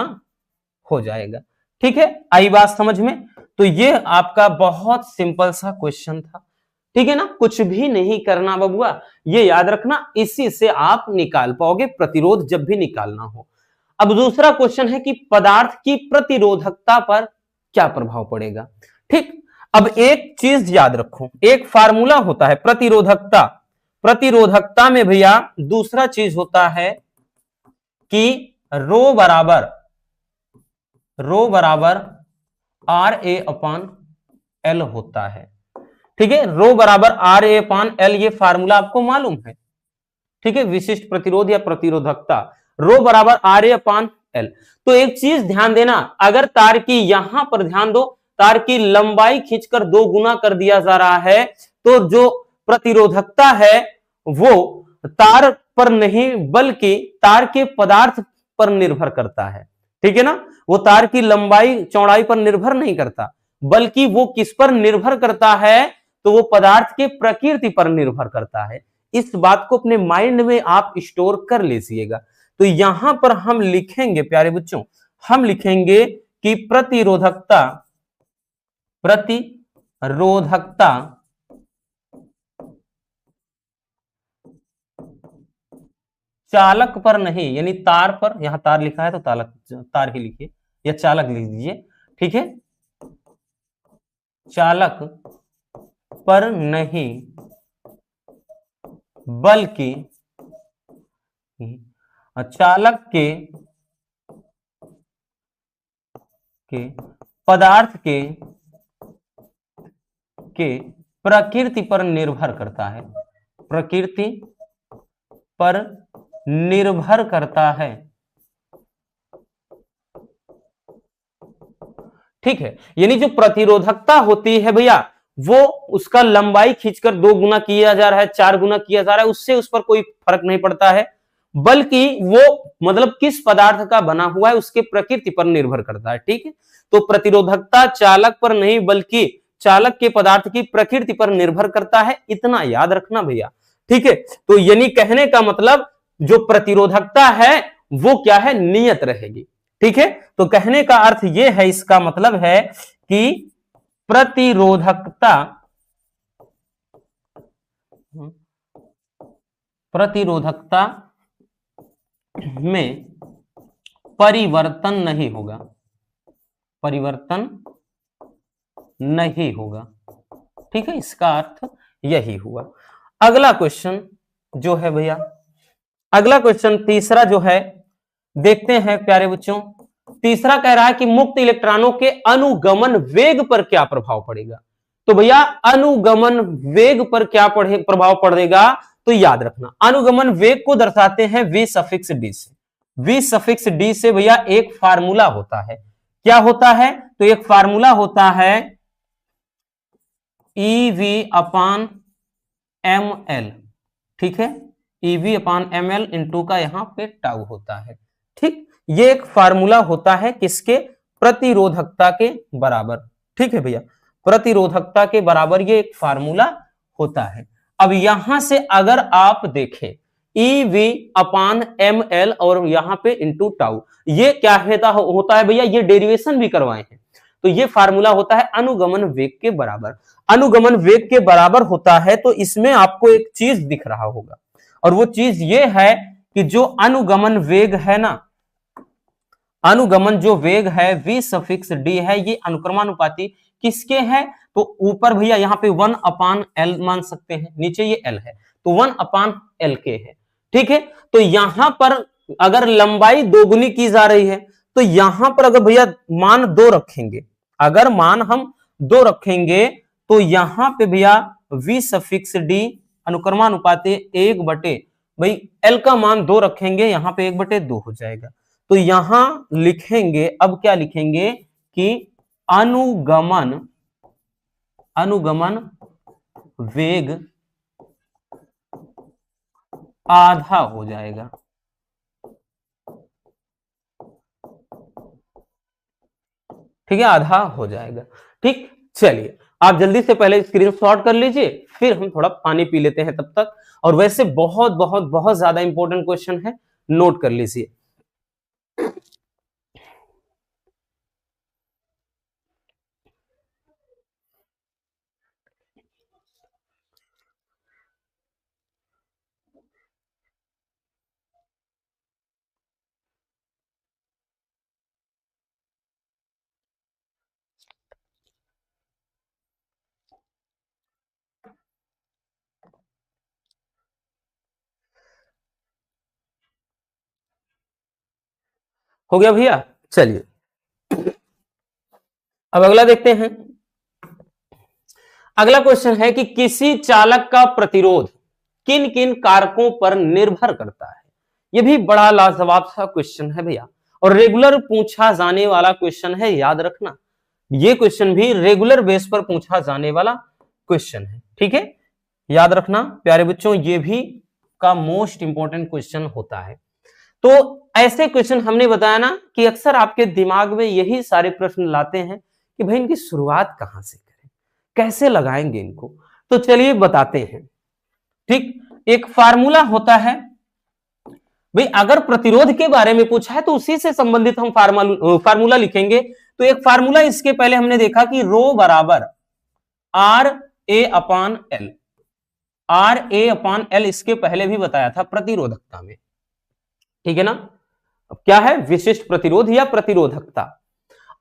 हो जाएगा। ठीक है, आई बात समझ में? तो ये आपका बहुत सिंपल सा क्वेश्चन था, ठीक है ना, कुछ भी नहीं करना बबुआ, ये याद रखना, इसी से आप निकाल पाओगे प्रतिरोध जब भी निकालना हो। अब दूसरा क्वेश्चन है कि पदार्थ की प्रतिरोधकता पर क्या प्रभाव पड़ेगा। ठीक, अब एक चीज याद रखो, एक फार्मूला होता है प्रतिरोधकता, प्रतिरोधकता में भैया दूसरा चीज होता है कि रो बराबर RA/L होता है। ठीक है, रो बराबर RA/L, ये फार्मूला आपको मालूम है। ठीक है, विशिष्ट प्रतिरोध या प्रतिरोधकता, रो बराबर RA/L। तो एक चीज ध्यान देना, अगर तार की, यहां पर ध्यान दो, तार की लंबाई खींचकर 2 गुना कर दिया जा रहा है, तो जो प्रतिरोधकता है वो तार पर नहीं बल्कि तार के पदार्थ पर निर्भर करता है। ठीक है ना, वो तार की लंबाई चौड़ाई पर निर्भर नहीं करता, बल्कि वो किस पर निर्भर करता है, तो वो पदार्थ के प्रकृति पर निर्भर करता है। इस बात को अपने माइंड में आप स्टोर कर लीजिएगा। तो यहां पर हम लिखेंगे प्यारे बच्चों, हम लिखेंगे कि प्रतिरोधकता चालक पर नहीं, यानी तार पर, यहां तार लिखा है तो तार ही लिखिए या चालक लिख दीजिए। ठीक है, चालक पर नहीं बल्कि चालक के पदार्थ के प्रकृति पर निर्भर करता है, प्रकृति पर निर्भर करता है। ठीक है, यानी जो प्रतिरोधकता होती है भैया, वो उसका लंबाई खींचकर 2 गुना किया जा रहा है, 4 गुना किया जा रहा है, उससे उस पर कोई फर्क नहीं पड़ता है। बल्कि वो मतलब किस पदार्थ का बना हुआ है उसके प्रकृति पर निर्भर करता है। ठीक है, तो प्रतिरोधकता चालक पर नहीं बल्कि चालक के पदार्थ की प्रकृति पर निर्भर करता है, इतना याद रखना भैया। ठीक है, तो यानी कहने का मतलब जो प्रतिरोधकता है वो क्या है, नियत रहेगी। ठीक है, तो कहने का अर्थ ये है, इसका मतलब है कि प्रतिरोधकता में परिवर्तन नहीं होगा, परिवर्तन नहीं होगा। ठीक है, इसका अर्थ यही हुआ। अगला क्वेश्चन जो है भैया, अगला क्वेश्चन तीसरा जो है, देखते हैं प्यारे बच्चों। तीसरा कह रहा है कि मुक्त इलेक्ट्रॉनों के अनुगमन वेग पर क्या प्रभाव पड़ेगा। तो भैया अनुगमन वेग पर क्या प्रभाव पड़ेगा, तो याद रखना अनुगमन वेग को दर्शाते हैं v सफिक्स डी से। v सफिक्स डी से भैया एक फार्मूला होता है, क्या होता है, तो एक फार्मूला होता है EV/ml। ठीक है, EV/ml इंटू का यहां पे टाउ होता है। ठीक, ये एक फार्मूला होता है किसके, प्रतिरोधकता के बराबर। ठीक है भैया, प्रतिरोधकता के बराबर ये एक फार्मूला होता है। अब यहां से अगर आप देखें EV/ml और यहां पे इंटू टाउ, ये क्या होता है भैया, ये डेरिवेशन भी करवाए हैं। तो ये फार्मूला होता है अनुगमन वेग के बराबर। अनुगमन वेग के बराबर होता है, तो इसमें आपको एक चीज दिख रहा होगा, और वो चीज ये है कि जो अनुगमन वेग है ना, अनुगमन जो वेग है v सफिक्स डी है, ये अनुक्रमानुपाती किसके है, तो ऊपर भैया यहां पे 1/l मान सकते हैं, नीचे ये l है तो 1/l के है। ठीक है, तो यहां पर अगर लंबाई दोगुनी की जा रही है, तो यहां पर अगर भैया मान 2 रखेंगे, अगर मान हम 2 रखेंगे, तो यहां पे भैया v सफिक्स डी अनुक्रमानुपाती 1/, भाई l का मान 2 रखेंगे, यहां पे 1/2 हो जाएगा। तो यहां लिखेंगे, अब क्या लिखेंगे कि अनुगमन वेग आधा हो जाएगा। ठीक है, आधा हो जाएगा। ठीक, चलिए आप जल्दी से पहले स्क्रीनशॉट कर लीजिए, फिर हम थोड़ा पानी पी लेते हैं तब तक। और वैसे बहुत बहुत बहुत ज्यादा इंपॉर्टेंट क्वेश्चन है, नोट कर लीजिए। हो गया भैया, चलिए अब अगला देखते हैं। अगला क्वेश्चन है कि किसी चालक का प्रतिरोध किन किन कारकों पर निर्भर करता है। यह भी बड़ा लाजवाब सा क्वेश्चन है भैया, और रेगुलर पूछा जाने वाला क्वेश्चन है, याद रखना यह क्वेश्चन भी रेगुलर बेस पर पूछा जाने वाला क्वेश्चन है। ठीक है, याद रखना प्यारे बच्चों, ये भी का मोस्ट इंपॉर्टेंट क्वेश्चन होता है। तो ऐसे क्वेश्चन हमने बताया ना कि अक्सर आपके दिमाग में यही सारे प्रश्न लाते हैं कि भाई इनकी शुरुआत कहां से करें, कैसे लगाएंगे इनको। तो चलिए बताते हैं। ठीक, एक फार्मूला होता है भाई, अगर प्रतिरोध के बारे में पूछा है तो उसी से संबंधित हम फार्मूला लिखेंगे। तो एक फार्मूला इसके पहले हमने देखा कि रो बराबर RA/L, RA/L इसके पहले भी बताया था प्रतिरोधकता में। ठीक है ना, अब क्या है, विशिष्ट प्रतिरोध या प्रतिरोधकता।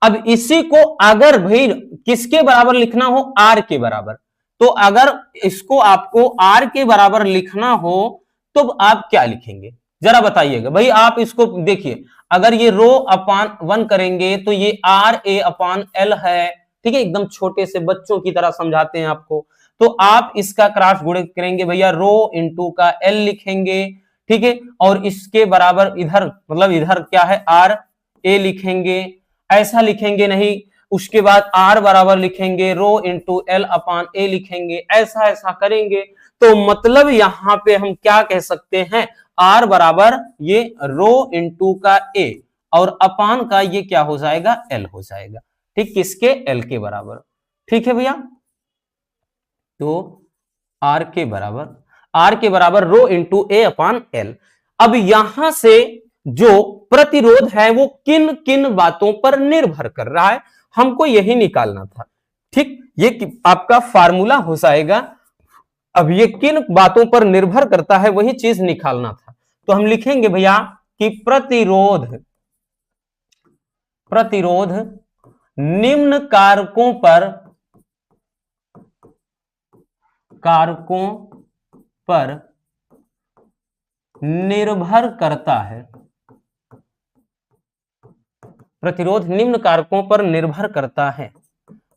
अब इसी को अगर भाई किसके बराबर लिखना हो, R के बराबर, तो अगर इसको आपको R के बराबर लिखना हो तो आप क्या लिखेंगे, जरा बताइएगा भाई। आप इसको देखिए, अगर ये रो अपान 1 करेंगे तो ये RA/L है। ठीक है, एकदम छोटे से बच्चों की तरह समझाते हैं आपको। तो आप इसका क्रॉस गुणित करेंगे भैया, रो इंटू का L लिखेंगे। ठीक है, और इसके बराबर इधर मतलब इधर क्या है, RA लिखेंगे, ऐसा लिखेंगे नहीं। उसके बाद R बराबर लिखेंगे रो इंटू L/A लिखेंगे, ऐसा ऐसा करेंगे। तो मतलब यहां पे हम क्या कह सकते हैं, आर बराबर ये रो इंटू का ए और अपान का ये क्या हो जाएगा, एल हो जाएगा। ठीक, किसके, एल के बराबर। ठीक है भैया, तो आर के बराबर रो इंटू ए अपान एल। अब यहां से जो प्रतिरोध है वो किन किन बातों पर निर्भर कर रहा है, हमको यही निकालना था। ठीक, ये आपका फार्मूला हो जाएगा। अब ये किन बातों पर निर्भर करता है वही चीज निकालना था। तो हम लिखेंगे भैया कि प्रतिरोध निम्न कारकों पर निर्भर करता है। प्रतिरोध निम्न कारकों पर निर्भर करता है।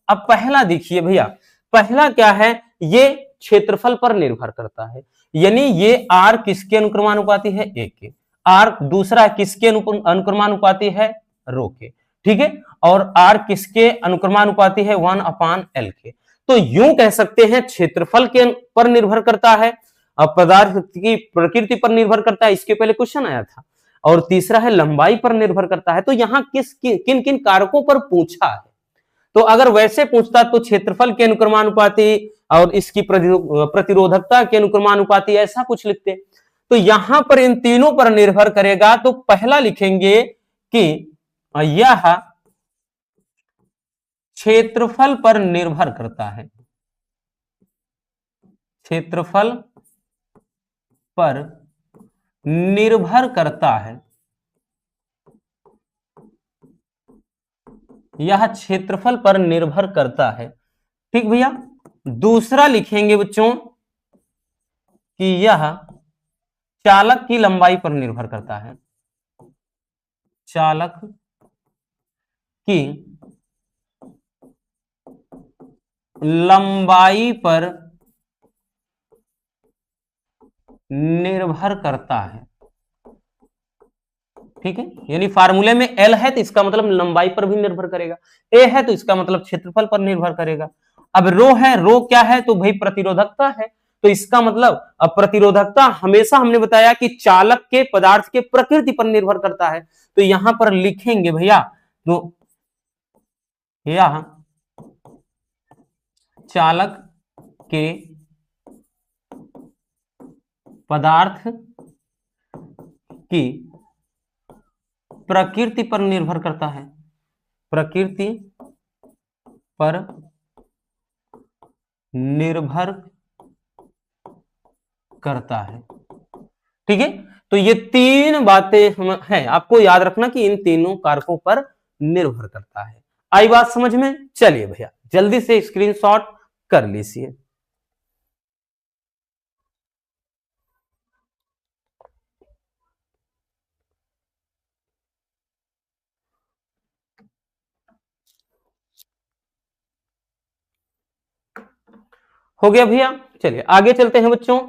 अब पहला देखिए भैया, पहला क्या है, ये क्षेत्रफल पर निर्भर करता है, यानी ये आर किसके अनुक्रमानुपाती है, ए के। आर दूसरा किसके अनुक्रमानुपाती है, रो के। ठीक है, और आर किसके अनुक्रमानुपाती है, 1 अपान एल के। तो यूं कह सकते हैं क्षेत्रफल के पर निर्भर करता है, पदार्थ की प्रकृति पर निर्भर करता है, इसके पहले क्वेश्चन आया था। और तीसरा है लंबाई पर निर्भर करता है। तो यहां किन किन कारकों पर पूछा है, तो अगर वैसे पूछता तो क्षेत्रफल के अनुक्रमानुपाती और इसकी प्रतिरोधकता के अनुक्रमानुपाती ऐसा कुछ लिखते। तो यहां पर इन तीनों पर निर्भर करेगा, तो पहला लिखेंगे कि यह क्षेत्रफल पर निर्भर करता है। क्षेत्रफल पर निर्भर करता है, यह क्षेत्रफल पर निर्भर करता है। ठीक भैया, दूसरा लिखेंगे बच्चों कि यह चालक की लंबाई पर निर्भर करता है। चालक की लंबाई पर निर्भर करता है। ठीक है, यानी फार्मूले में एल है तो इसका मतलब लंबाई पर भी निर्भर करेगा, ए है तो इसका मतलब क्षेत्रफल पर निर्भर करेगा। अब रो है, रो क्या है, तो भाई प्रतिरोधकता है, तो इसका मतलब अब प्रतिरोधकता हमेशा हमने बताया कि चालक के पदार्थ के प्रकृति पर निर्भर करता है। तो यहां पर लिखेंगे भैया, तो यह चालक के पदार्थ की प्रकृति पर निर्भर करता है। प्रकृति पर निर्भर करता है। ठीक है, तो ये तीन बातें हैं, आपको याद रखना कि इन तीनों कारकों पर निर्भर करता है। आई बात समझ में? चलिए भैया जल्दी से स्क्रीनशॉट कर लीजिए। हो गया भैया, चलिए आगे चलते हैं बच्चों।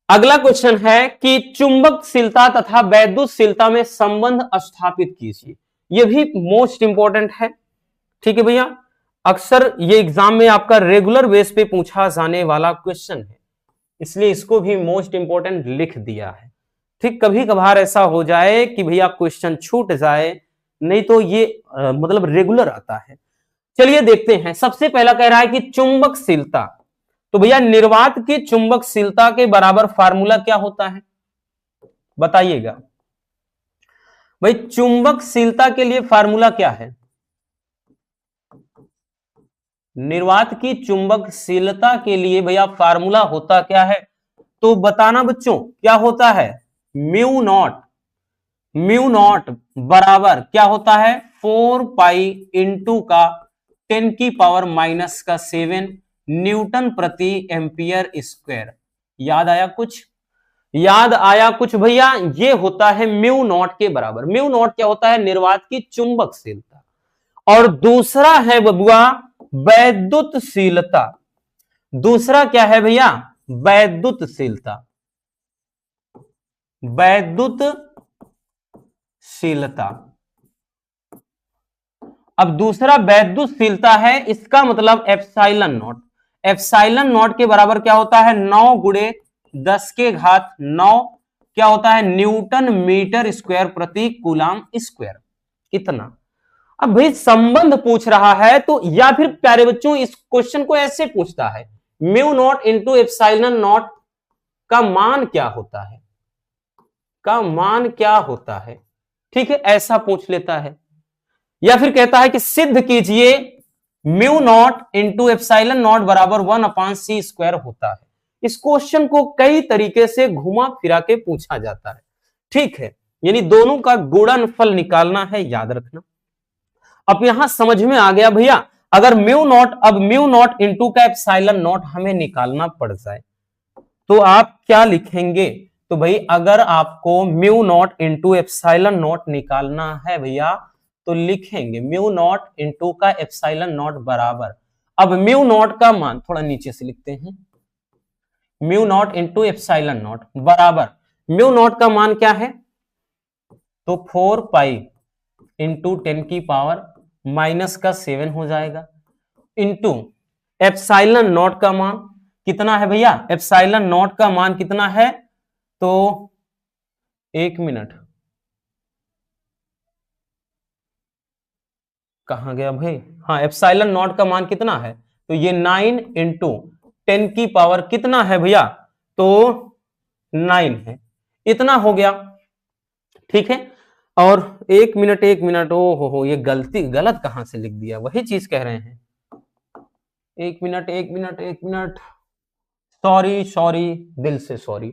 अगला क्वेश्चन है कि चुंबकशीलता तथा वैद्युतशीलता में संबंध स्थापित कीजिए। यह भी मोस्ट इंपॉर्टेंट है। ठीक है भैया, अक्सर ये एग्जाम में आपका रेगुलर बेस पे पूछा जाने वाला क्वेश्चन है, इसलिए इसको भी मोस्ट इंपॉर्टेंट लिख दिया है। ठीक, कभी कभार ऐसा हो जाए कि भैया क्वेश्चन छूट जाए, नहीं तो ये मतलब रेगुलर आता है। चलिए देखते हैं। सबसे पहला कह रहा है कि चुंबकशीलता, तो भैया निर्वात की चुंबकशीलता के बराबर फार्मूला क्या होता है बताइएगा भाई। चुंबकशीलता के लिए फार्मूला क्या है? निर्वात की चुंबकशीलता के लिए भैया फार्मूला होता क्या है, तो बताना बच्चों क्या होता है। म्यू नॉट बराबर क्या होता है, 4 पाई इंटू का 10 की पावर माइनस का 7 न्यूटन प्रति एम्पियर स्क्वायर। याद आया कुछ? याद आया कुछ भैया? ये होता है म्यू नॉट के बराबर। म्यू नॉट क्या होता है, निर्वात की चुंबकशीलता। और दूसरा है बबुआ वैद्युतशीलता। दूसरा क्या है भैया, वैद्युतशीलता। वैद्युतशीलता, अब दूसरा वैद्युतशीलता है, इसका मतलब एप्सिलॉन नॉट। एप्सिलॉन नॉट के बराबर क्या होता है, 9 गुणे 10 के घात 9 क्या होता है, न्यूटन मीटर स्क्वायर प्रति कूलाम स्क्वायर। कितना? अब भाई संबंध पूछ रहा है तो, या फिर प्यारे बच्चों इस क्वेश्चन को ऐसे पूछता है, mu naught into epsilon not का मान क्या होता है, का मान क्या होता है, ठीक है, ऐसा पूछ लेता है। या फिर कहता है कि सिद्ध कीजिए mu naught into epsilon not बराबर 1/c² होता है। इस क्वेश्चन को कई तरीके से घुमा फिरा के पूछा जाता है, ठीक है, यानी दोनों का गुणनफल निकालना है, याद रखना। अब यहां समझ में आ गया भैया, अगर म्यू नॉट, अब म्यू नॉट इंटू का एप्सिलॉन नॉट हमें निकालना पड़ जाए तो आप क्या लिखेंगे, तो भाई अगर आपको mu naught into epsilon not निकालना है भैया तो लिखेंगे म्यू नॉट इंटू का एप्सिलॉन नॉट बराबर, अब म्यू नॉट का मान थोड़ा नीचे से लिखते हैं, mu naught into epsilon not बराबर, म्यू नॉट का मान क्या है, तो 4 पाई इंटू 10⁻⁻7 हो जाएगा, इंटू एप्सिलॉन नॉट का मान कितना है भैया, एप्सिलॉन नॉट का मान कितना है, तो 1 मिनट, कहां गया भाई, हाँ एप्सिलॉन नॉट का मान कितना है, तो ये 9 इंटू 10 कितना है भैया, तो 9 है, इतना हो गया, ठीक है। और 1 मिनट 1 मिनट, ओ हो, ये गलती गलत कहां से लिख दिया, वही चीज कह रहे हैं, 1 minute 1 minute 1 minute, sorry sorry, दिल से सॉरी।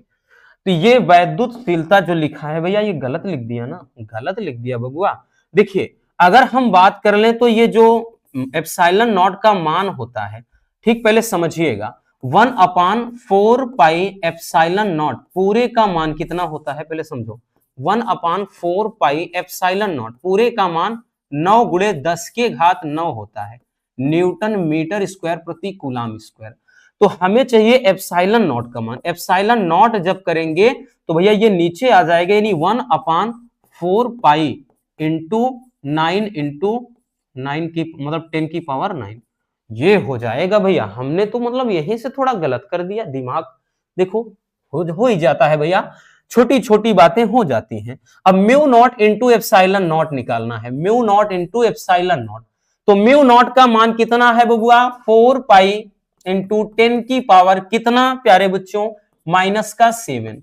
तो ये वैद्युतशीलता जो लिखा है भैया ये गलत लिख दिया ना, गलत लिख दिया बबुआ। देखिए अगर हम बात कर लें तो ये जो एप्सिलॉन नॉट का मान होता है, ठीक, पहले समझिएगा, 1/4 पाई एप्सिलॉन नॉट पूरे का मान कितना होता है, पहले समझो, 1/4 पाई एप्सिलॉन नॉट पूरे का मान 9 गुणे 10 के घात 9 होता है, न्यूटन मीटर स्क्वायर प्रति कूलाम स्क्वायर। तो हमें चाहिए एप्सिलॉन नॉट का मान, एप्सिलॉन नॉट जब करेंगे तो भैया ये नीचे आ जाएगा, यानी 1/4 पाई इंटू 9 इंटू 9 की मतलब 10⁹ ये हो जाएगा भैया। हमने तो मतलब यहीं से थोड़ा गलत कर दिया, दिमाग देखो हो ही जाता है भैया, छोटी छोटी बातें हो जाती हैं। अब mu naught into epsilon not निकालना है, mu naught into epsilon not, तो म्यू नॉट का मान कितना है बबुआ, 4 पाई इंटू 10 कितना प्यारे बच्चों, -7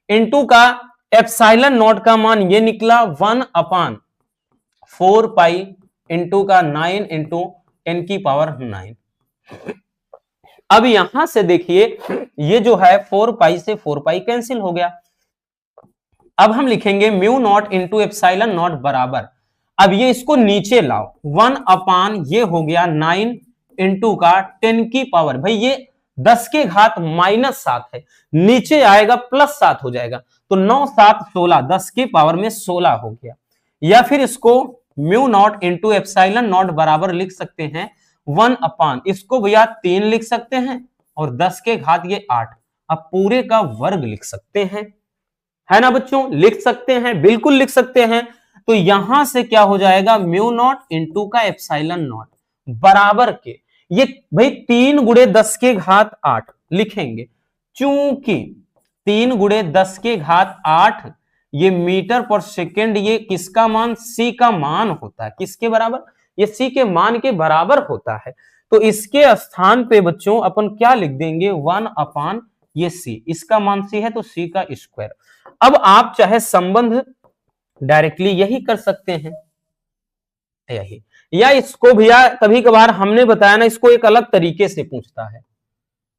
इंटू का एप्सिलॉन नॉट का मान ये निकला 1/4 पाई इंटू का 9 इंटू 10⁹ अब यहां से देखिए ये जो है 4 पाई से 4 पाई कैंसिल हो गया। अब हम लिखेंगे mu naught into epsilon not बराबर, अब ये इसको नीचे लाओ, 1 ये हो गया 9 इंटू का 10 भाई ये 10 के घात -7 है, नीचे आएगा +7 हो जाएगा, तो 9 7 16, 10 के पावर में 16 हो गया। या फिर इसको mu naught into epsilon not बराबर लिख सकते हैं 1 इसको भैया 3 लिख सकते हैं, और 10 के घात ये 8, अब पूरे का वर्ग लिख सकते हैं, है ना बच्चों, लिख सकते हैं, बिल्कुल लिख सकते हैं। तो यहां से क्या हो जाएगा, म्यू नॉट इंटू का एप्सिलॉन नॉट बराबर के, ये भाई 3 गुणे 10 के घात 8 लिखेंगे, चूंकि 3 गुणे 10 के घात 8 ये मीटर पर सेकेंड, ये किसका मान, सी का मान होता है, किसके बराबर, ये सी के मान के बराबर होता है। तो इसके स्थान पे बच्चों अपन क्या लिख देंगे, 1 ये सी, इसका मान सी है तो सी का स्क्वायर। अब आप चाहे संबंध डायरेक्टली यही कर सकते हैं, यही, या इसको भैया कभी कभार हमने बताया ना, इसको एक अलग तरीके से पूछता है,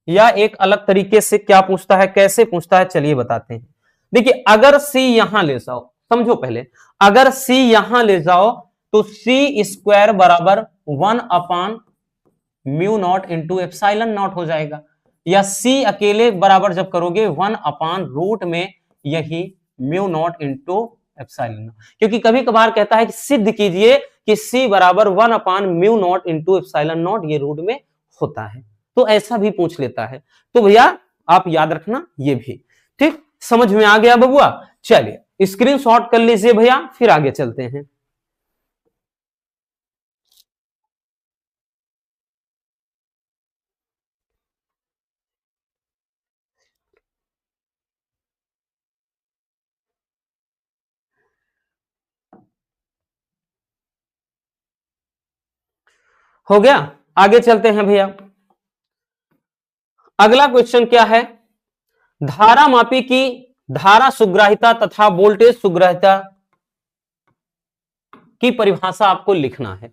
या एक अलग तरीके से क्या पूछता है, कैसे पूछता है, चलिए बताते हैं। देखिए अगर सी यहां ले जाओ, समझो पहले, अगर सी यहां ले जाओ तो सी स्क्वायर बराबर 1/म्यू नॉट इंटू एप्सिलॉन नॉट हो जाएगा, या सी अकेले बराबर जब करोगे 1/रूट में यही mu naught into epsilon not, क्योंकि कभी कभार कहता है कि सिद्ध कीजिए कि सी बराबर 1/म्यू नॉट इंटू एप्सिलॉन नॉट ये रूट में होता है, तो ऐसा भी पूछ लेता है। तो भैया आप याद रखना ये भी, ठीक, समझ में आ गया बबुआ। चलिए स्क्रीनशॉट कर लीजिए भैया, फिर आगे चलते हैं। हो गया। आगे चलते हैं भैया। अगला क्वेश्चन क्या है, धारा मापी की धारा सुग्राहिता तथा वोल्टेज सुग्राहिता की परिभाषा आपको लिखना है,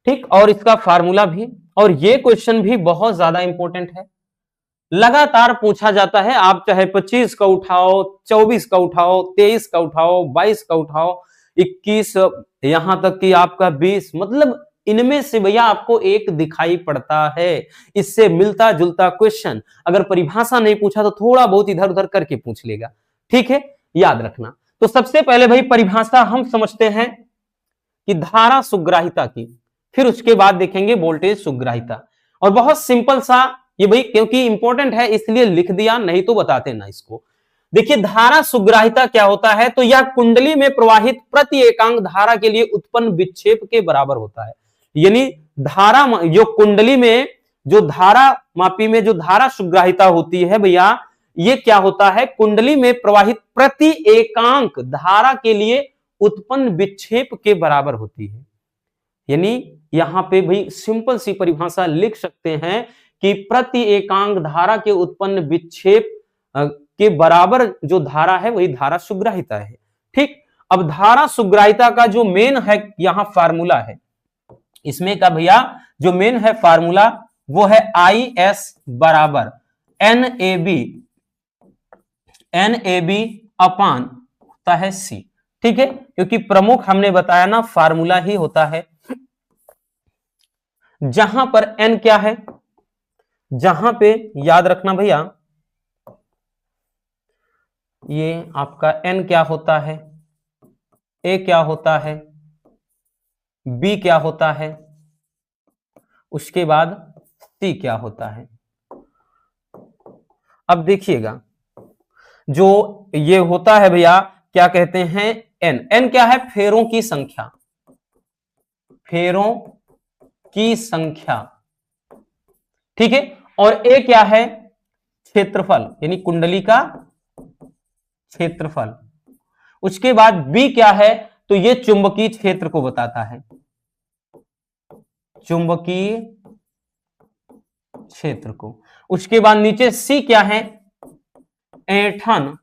ठीक, और इसका फार्मूला भी। और ये क्वेश्चन भी बहुत ज्यादा इंपॉर्टेंट है, लगातार पूछा जाता है। आप चाहे 25 का उठाओ, 24 का उठाओ, 23 का उठाओ, 22 का उठाओ, 21, यहां तक कि आपका 20, मतलब इनमें से भैया आपको एक दिखाई पड़ता है। इससे मिलता जुलता क्वेश्चन अगर परिभाषा नहीं पूछा तो थोड़ा बहुत इधर उधर करके पूछ लेगा, ठीक है, याद रखना। तो सबसे पहले भाई परिभाषा हम समझते हैं कि धारा सुग्राहिता की, फिर उसके बाद देखेंगे वोल्टेज सुग्राहिता। और बहुत सिंपल सा ये भाई, क्योंकि इंपॉर्टेंट है इसलिए लिख दिया, नहीं तो बताते ना इसको। देखिए धारा सुग्राहिता क्या होता है, तो यह कुंडली में प्रवाहित प्रति एकांक धारा के लिए उत्पन्न विक्षेप के बराबर होता है। यानी धारा जो कुंडली में जो धारा मापी में जो धारा सुग्राहिता होती है भैया, ये क्या होता है, कुंडली में प्रवाहित प्रति एकांक धारा के लिए उत्पन्न विक्षेप के बराबर होती है। यानी यहां पे भाई सिंपल सी परिभाषा लिख सकते हैं कि प्रति एकांक धारा के उत्पन्न विक्षेप के बराबर जो धारा है वही धारा सुग्राहिता है, ठीक। अब धारा सुग्राहिता का जो मेन है यहां फार्मूला है, इसमें का भैया जो मेन है फार्मूला वो है IS बराबर NAB अपान होता है C, ठीक है, क्योंकि प्रमुख हमने बताया ना फार्मूला ही होता है। जहां पर N क्या है, जहां पे याद रखना भैया, ये आपका N क्या होता है, A क्या होता है, B क्या होता है, उसके बाद C क्या होता है। अब देखिएगा जो ये होता है भैया क्या कहते हैं, N क्या है, फेरों की संख्या, फेरों की संख्या, ठीक है। और A क्या है, क्षेत्रफल, यानी कुंडली का क्षेत्रफल। उसके बाद B क्या है, तो ये चुंबकीय क्षेत्र को बताता है, चुंबकीय क्षेत्र को। उसके बाद नीचे C क्या है, ऐंठन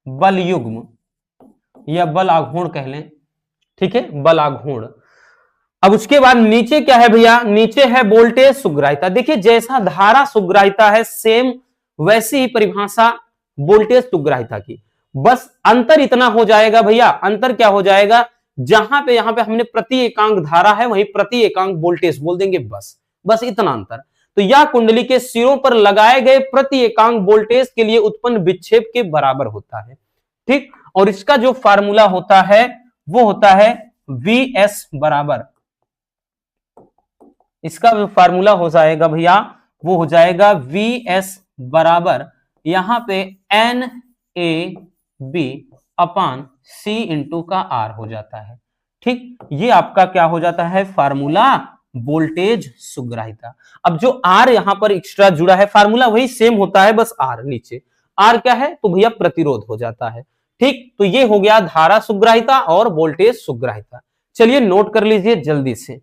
बल युग्म या बल आघूर्ण कह लें, ठीक है, बल आघूर्ण। अब उसके बाद नीचे क्या है भैया, नीचे है वोल्टेज सुग्राहिता। देखिए जैसा धारा सुग्राहिता है सेम वैसी ही परिभाषा वोल्टेज सुग्राहिता की, बस अंतर इतना हो जाएगा भैया, अंतर क्या हो जाएगा, जहां पे यहां पे हमने प्रति एकांक धारा है वहीं प्रति एकांक वोल्टेज बोल देंगे, बस इतना अंतर। तो यह कुंडली के सिरों पर लगाए गए प्रति एकांक वोल्टेज के लिए उत्पन्न विक्षेप के बराबर होता है, ठीक। और इसका जो फार्मूला होता है वो होता है VS बराबर, इसका जो फार्मूला हो जाएगा भैया वो हो जाएगा VS बराबर यहां पे NAB अपान C इंटू का R हो जाता है, ठीक। ये आपका क्या हो जाता है, फार्मूला वोल्टेज सुग्राहिता। अब जो R यहां पर एक्स्ट्रा जुड़ा है, फार्मूला वही सेम होता है, बस R नीचे, R क्या है, तो भैया प्रतिरोध हो जाता है, ठीक। तो ये हो गया धारा सुग्राहिता और वोल्टेज सुग्राहिता। चलिए नोट कर लीजिए जल्दी से।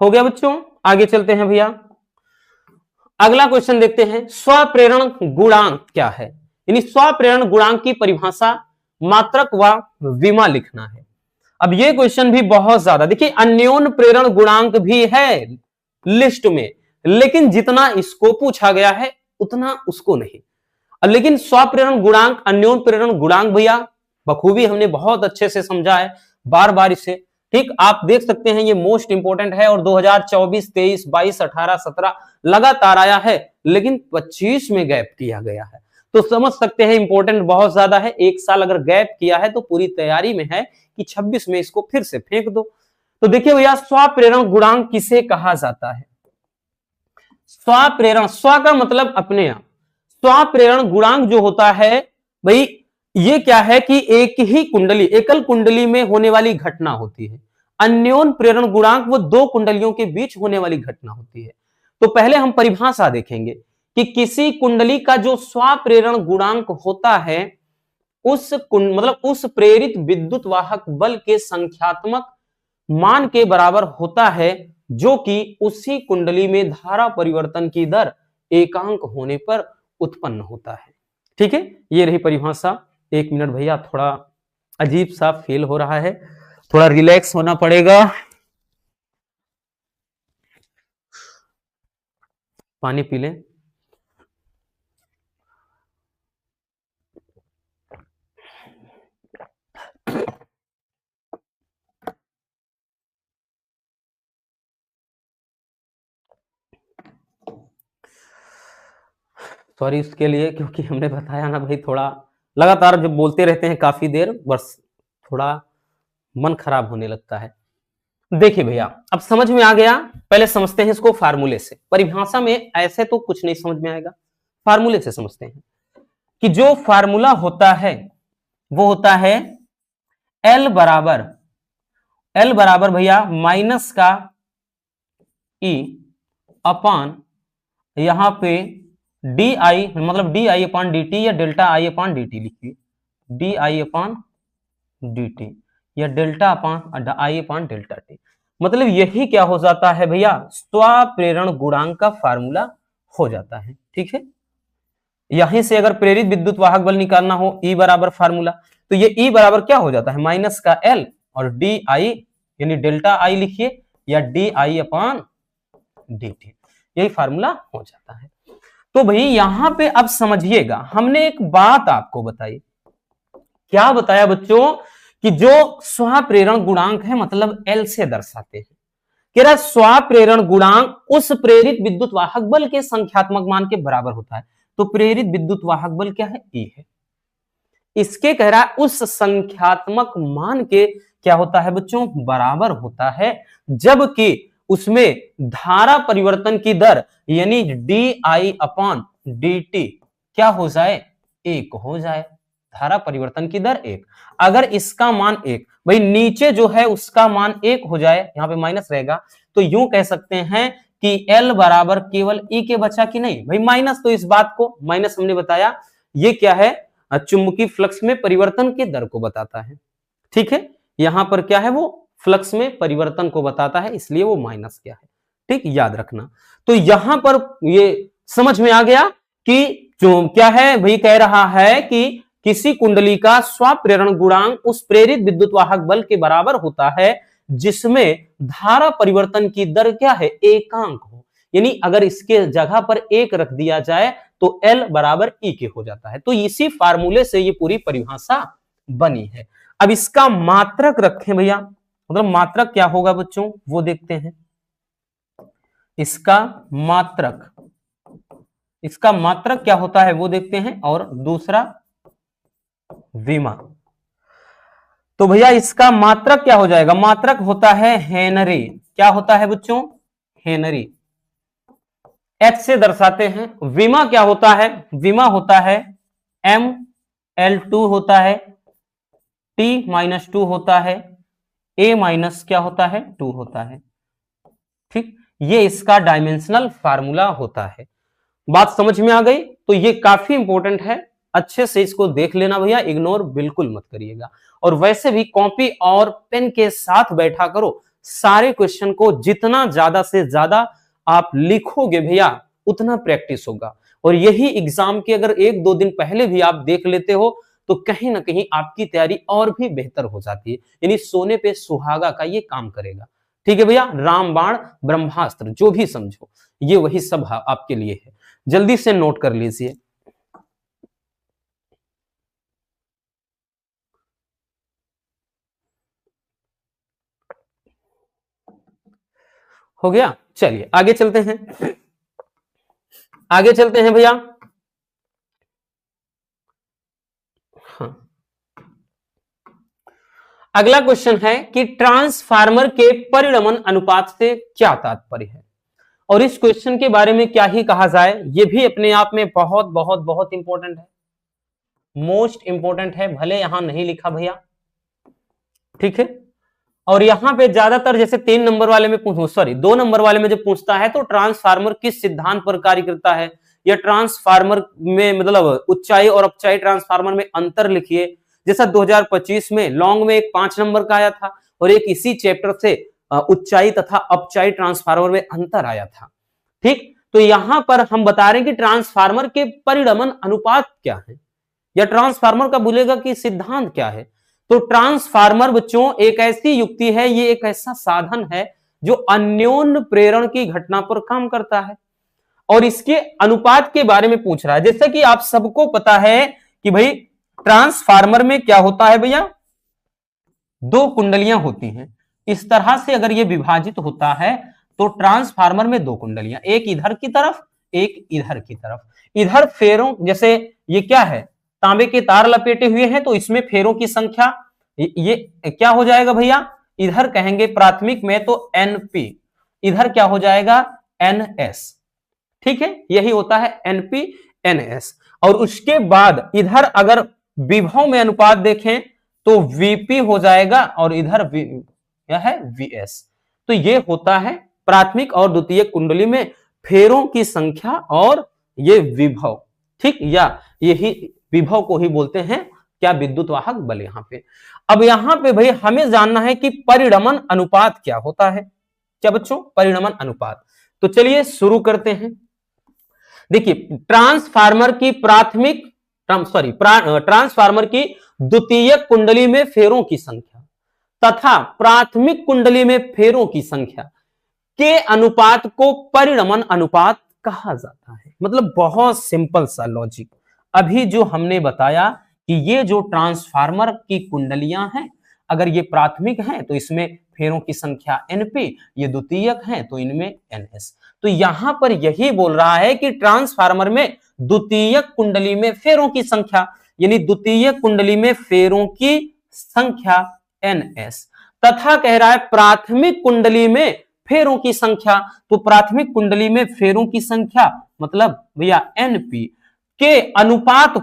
हो गया बच्चों, आगे चलते हैं भैया। अगला क्वेश्चन देखते हैं, स्वप्रेरण गुणांक क्या है, यानी स्वप्रेरण गुणांक की परिभाषा मात्रक व विमा लिखना है। अब ये क्वेश्चन भी बहुत ज्यादा, देखिए अन्योन प्रेरण गुणांक भी है लिस्ट में, लेकिन जितना इसको पूछा गया है उतना उसको नहीं। लेकिन स्वप्रेरण गुणांक, अन्योन प्रेरण गुणांक भैया बखूबी हमने बहुत अच्छे से समझा है, बार बार इसे, ठीक, आप देख सकते हैं ये मोस्ट इंपोर्टेंट है। और 2024, 23, 22, 18, 17 लगातार आया है, लेकिन 25 में गैप किया गया है, तो समझ सकते हैं इंपॉर्टेंट बहुत ज्यादा है। एक साल अगर गैप किया है तो पूरी तैयारी में है कि 26 में इसको फिर से फेंक दो। तो देखिए भैया स्वप्रेरण गुणांक किसे कहा जाता है, स्वप्रेरण, स्व का मतलब अपने आप, स्वप्रेरण गुणांक जो होता है भाई ये क्या है कि एक ही कुंडली, एकल कुंडली में होने वाली घटना होती है। अन्योन प्रेरण गुणांक वो दो कुंडलियों के बीच होने वाली घटना होती है। तो पहले हम परिभाषा देखेंगे कि किसी कुंडली का जो स्वाप्रेरण गुणांक होता है मतलब उस प्रेरित विद्युत वाहक बल के संख्यात्मक मान के बराबर होता है, जो कि उसी कुंडली में धारा परिवर्तन की दर एकांक होने पर उत्पन्न होता है। ठीक है, ये रही परिभाषा। एक मिनट भैया, थोड़ा अजीब सा फील हो रहा है, थोड़ा रिलैक्स होना पड़ेगा। पानी पी लें। सॉरी इसके लिए, क्योंकि हमने बताया ना भाई, थोड़ा लगातार जब बोलते रहते हैं काफी देर, बस थोड़ा मन खराब होने लगता है। देखिए भैया, अब समझ में आ गया। पहले समझते हैं इसको फार्मूले से। परिभाषा में ऐसे तो कुछ नहीं समझ में आएगा, फार्मूले से समझते हैं कि जो फार्मूला होता है वो होता है एल बराबर भैया माइनस का ई अपान यहां पे डी आई, मतलब D I upon D T या delta I upon D T लिखिए, D I upon D T या delta upon I upon delta T. मतलब यही क्या हो जाता है भैया, स्वाप्रेरण गुणांक का फार्मूला हो जाता है। ठीक है, यहीं से अगर प्रेरित विद्युत वाहक बल निकालना हो, ई बराबर फार्मूला, तो ये ई बराबर क्या हो जाता है, माइनस का एल और डी आई यानी डेल्टा आई लिखिए या D I upon D T, यही फार्मूला हो जाता है। तो भाई यहां पे अब समझिएगा, हमने एक बात आपको बताई। क्या बताया बच्चों, कि जो स्वाप्रेरण गुणांक है मतलब एल से दर्शाते हैं। कह रहा स्वाप्रेरण गुणांक उस प्रेरित विद्युत वाहक बल के संख्यात्मक मान के बराबर होता है। तो प्रेरित विद्युत वाहक बल क्या है, ई है। इसके कह रहा है उस संख्यात्मक मान के क्या होता है बच्चों, बराबर होता है, जबकि उसमें धारा परिवर्तन की दर यानी D I upon D T क्या हो जाए, एक हो जाए। धारा परिवर्तन की दर एक, अगर इसका मान एक, भाई नीचे जो है उसका मान एक हो जाए, यहां पे माइनस रहेगा, तो यूं कह सकते हैं कि एल बराबर केवल ई के बचा कि नहीं। भाई माइनस तो इस बात को, माइनस हमने बताया ये क्या है, चुंबकीय फ्लक्स में परिवर्तन की दर को बताता है। ठीक है, यहां पर क्या है, वो फ्लक्स में परिवर्तन को बताता है, इसलिए वो माइनस क्या है। ठीक, याद रखना। तो यहां पर ये समझ में आ गया कि जो क्या है भाई, कह रहा है कि किसी कुंडली का स्वाप्रेरण गुणांक उस प्रेरित विद्युत वाहक बल के बराबर होता है जिसमें धारा परिवर्तन की दर क्या है, एकांक हो। यानी अगर इसके जगह पर एक रख दिया जाए तो एल बराबर ई के हो जाता है। तो इसी फार्मूले से ये पूरी परिभाषा बनी है। अब इसका मात्रक रखें भैया, मतलब मात्रक क्या होगा बच्चों वो देखते हैं। इसका मात्रक क्या होता है वो देखते हैं, और दूसरा विमा। तो भैया इसका मात्रक क्या हो जाएगा, मात्रक होता है हेनरी। क्या होता है बच्चों, हेनरी। एच से दर्शाते हैं। विमा क्या होता है, विमा होता है एम एल टू होता है, टी माइनस टू होता है, ए माइनस क्या होता है, टू होता है। ठीक, ये इसका डायमेंशनल फार्मूला होता है। बात समझ में आ गई। तो ये काफी इंपॉर्टेंट है, अच्छे से इसको देख लेना भैया, इग्नोर बिल्कुल मत करिएगा। और वैसे भी कॉपी और पेन के साथ बैठा करो, सारे क्वेश्चन को जितना ज्यादा से ज्यादा आप लिखोगे भैया उतना प्रैक्टिस होगा। और यही एग्जाम के अगर एक दो दिन पहले भी आप देख लेते हो तो कहीं ना कहीं आपकी तैयारी और भी बेहतर हो जाती है, यानी सोने पे सुहागा का ये काम करेगा। ठीक है भैया, रामबाण ब्रह्मास्त्र जो भी समझो, ये वही सब आपके लिए है। जल्दी से नोट कर लीजिए। हो गया, चलिए आगे चलते हैं, आगे चलते हैं भैया। हाँ, अगला क्वेश्चन है कि ट्रांसफार्मर के परिणमन अनुपात से क्या तात्पर्य है। और इस क्वेश्चन के बारे में क्या ही कहा जाए, ये भी अपने आप में बहुत बहुत बहुत इंपॉर्टेंट है, मोस्ट इंपॉर्टेंट है, भले यहां नहीं लिखा भैया। ठीक है, और यहां पे ज्यादातर जैसे 3 नंबर वाले में सॉरी 2 नंबर वाले में जब पूछता है तो ट्रांसफार्मर किस सिद्धांत पर कार्य करता है, या ट्रांसफार्मर में मतलब उच्चाई और अपचाई ट्रांसफार्मर में अंतर लिखिए। जैसा 2025 में लॉन्ग में एक 5 नंबर का आया था और एक इसी चैप्टर से उच्चाई तथा अपचाई ट्रांसफार्मर में अंतर आया था। ठीक, तो यहां पर हम बता रहे हैं कि ट्रांसफार्मर के परिणमन अनुपात क्या है, या ट्रांसफार्मर का बोलेगा कि सिद्धांत क्या है। तो ट्रांसफार्मर बच्चों एक ऐसी युक्ति है, ये एक ऐसा साधन है जो अन्योन्य प्रेरण की घटना पर काम करता है और इसके अनुपात के बारे में पूछ रहा है। जैसे कि आप सबको पता है कि भाई ट्रांसफार्मर में क्या होता है भैया, 2 कुंडलियां होती हैं। इस तरह से अगर ये विभाजित होता है तो ट्रांसफार्मर में 2 कुंडलियां, एक इधर की तरफ एक इधर की तरफ। इधर फेरों, जैसे ये क्या है, तांबे के तार लपेटे हुए हैं तो इसमें फेरों की संख्या ये क्या हो जाएगा भैया, इधर कहेंगे प्राथमिक में तो NP, इधर क्या हो जाएगा NS। ठीक है, यही होता है NP NS। और उसके बाद इधर अगर विभव में अनुपात देखें तो VP हो जाएगा और इधर क्या है VS। तो ये होता है प्राथमिक और द्वितीय कुंडली में फेरों की संख्या और ये विभव। ठीक, या यही विभव को ही बोलते हैं क्या, विद्युत वाहक बल। यहां पे अब यहां पे भाई हमें जानना है कि परिणमन अनुपात क्या होता है। क्या बच्चों, परिणमन अनुपात। तो चलिए शुरू करते हैं। देखिए ट्रांसफार्मर की प्राथमिक ट्रांसफार्मर की द्वितीय कुंडली में फेरों की संख्या तथा प्राथमिक कुंडली में फेरों की संख्या के अनुपात को परिणमन अनुपात कहा जाता है। मतलब बहुत सिंपल सा लॉजिक। अभी जो हमने बताया कि ये जो ट्रांसफार्मर की कुंडलियां हैं, अगर ये प्राथमिक हैं तो इसमें फेरों की संख्या NP, ये द्वितीयक हैं तो इनमें NS। तो यहां पर यही बोल रहा है कि ट्रांसफार्मर में द्वितीयक कुंडली में फेरों की संख्या, यानी द्वितीय कुंडली में फेरों की संख्या NS, तथा कह रहा है प्राथमिक कुंडली में फेरों की संख्या। तो प्राथमिक कुंडली में फेरों की संख्या मतलब भैया NP के अनुपात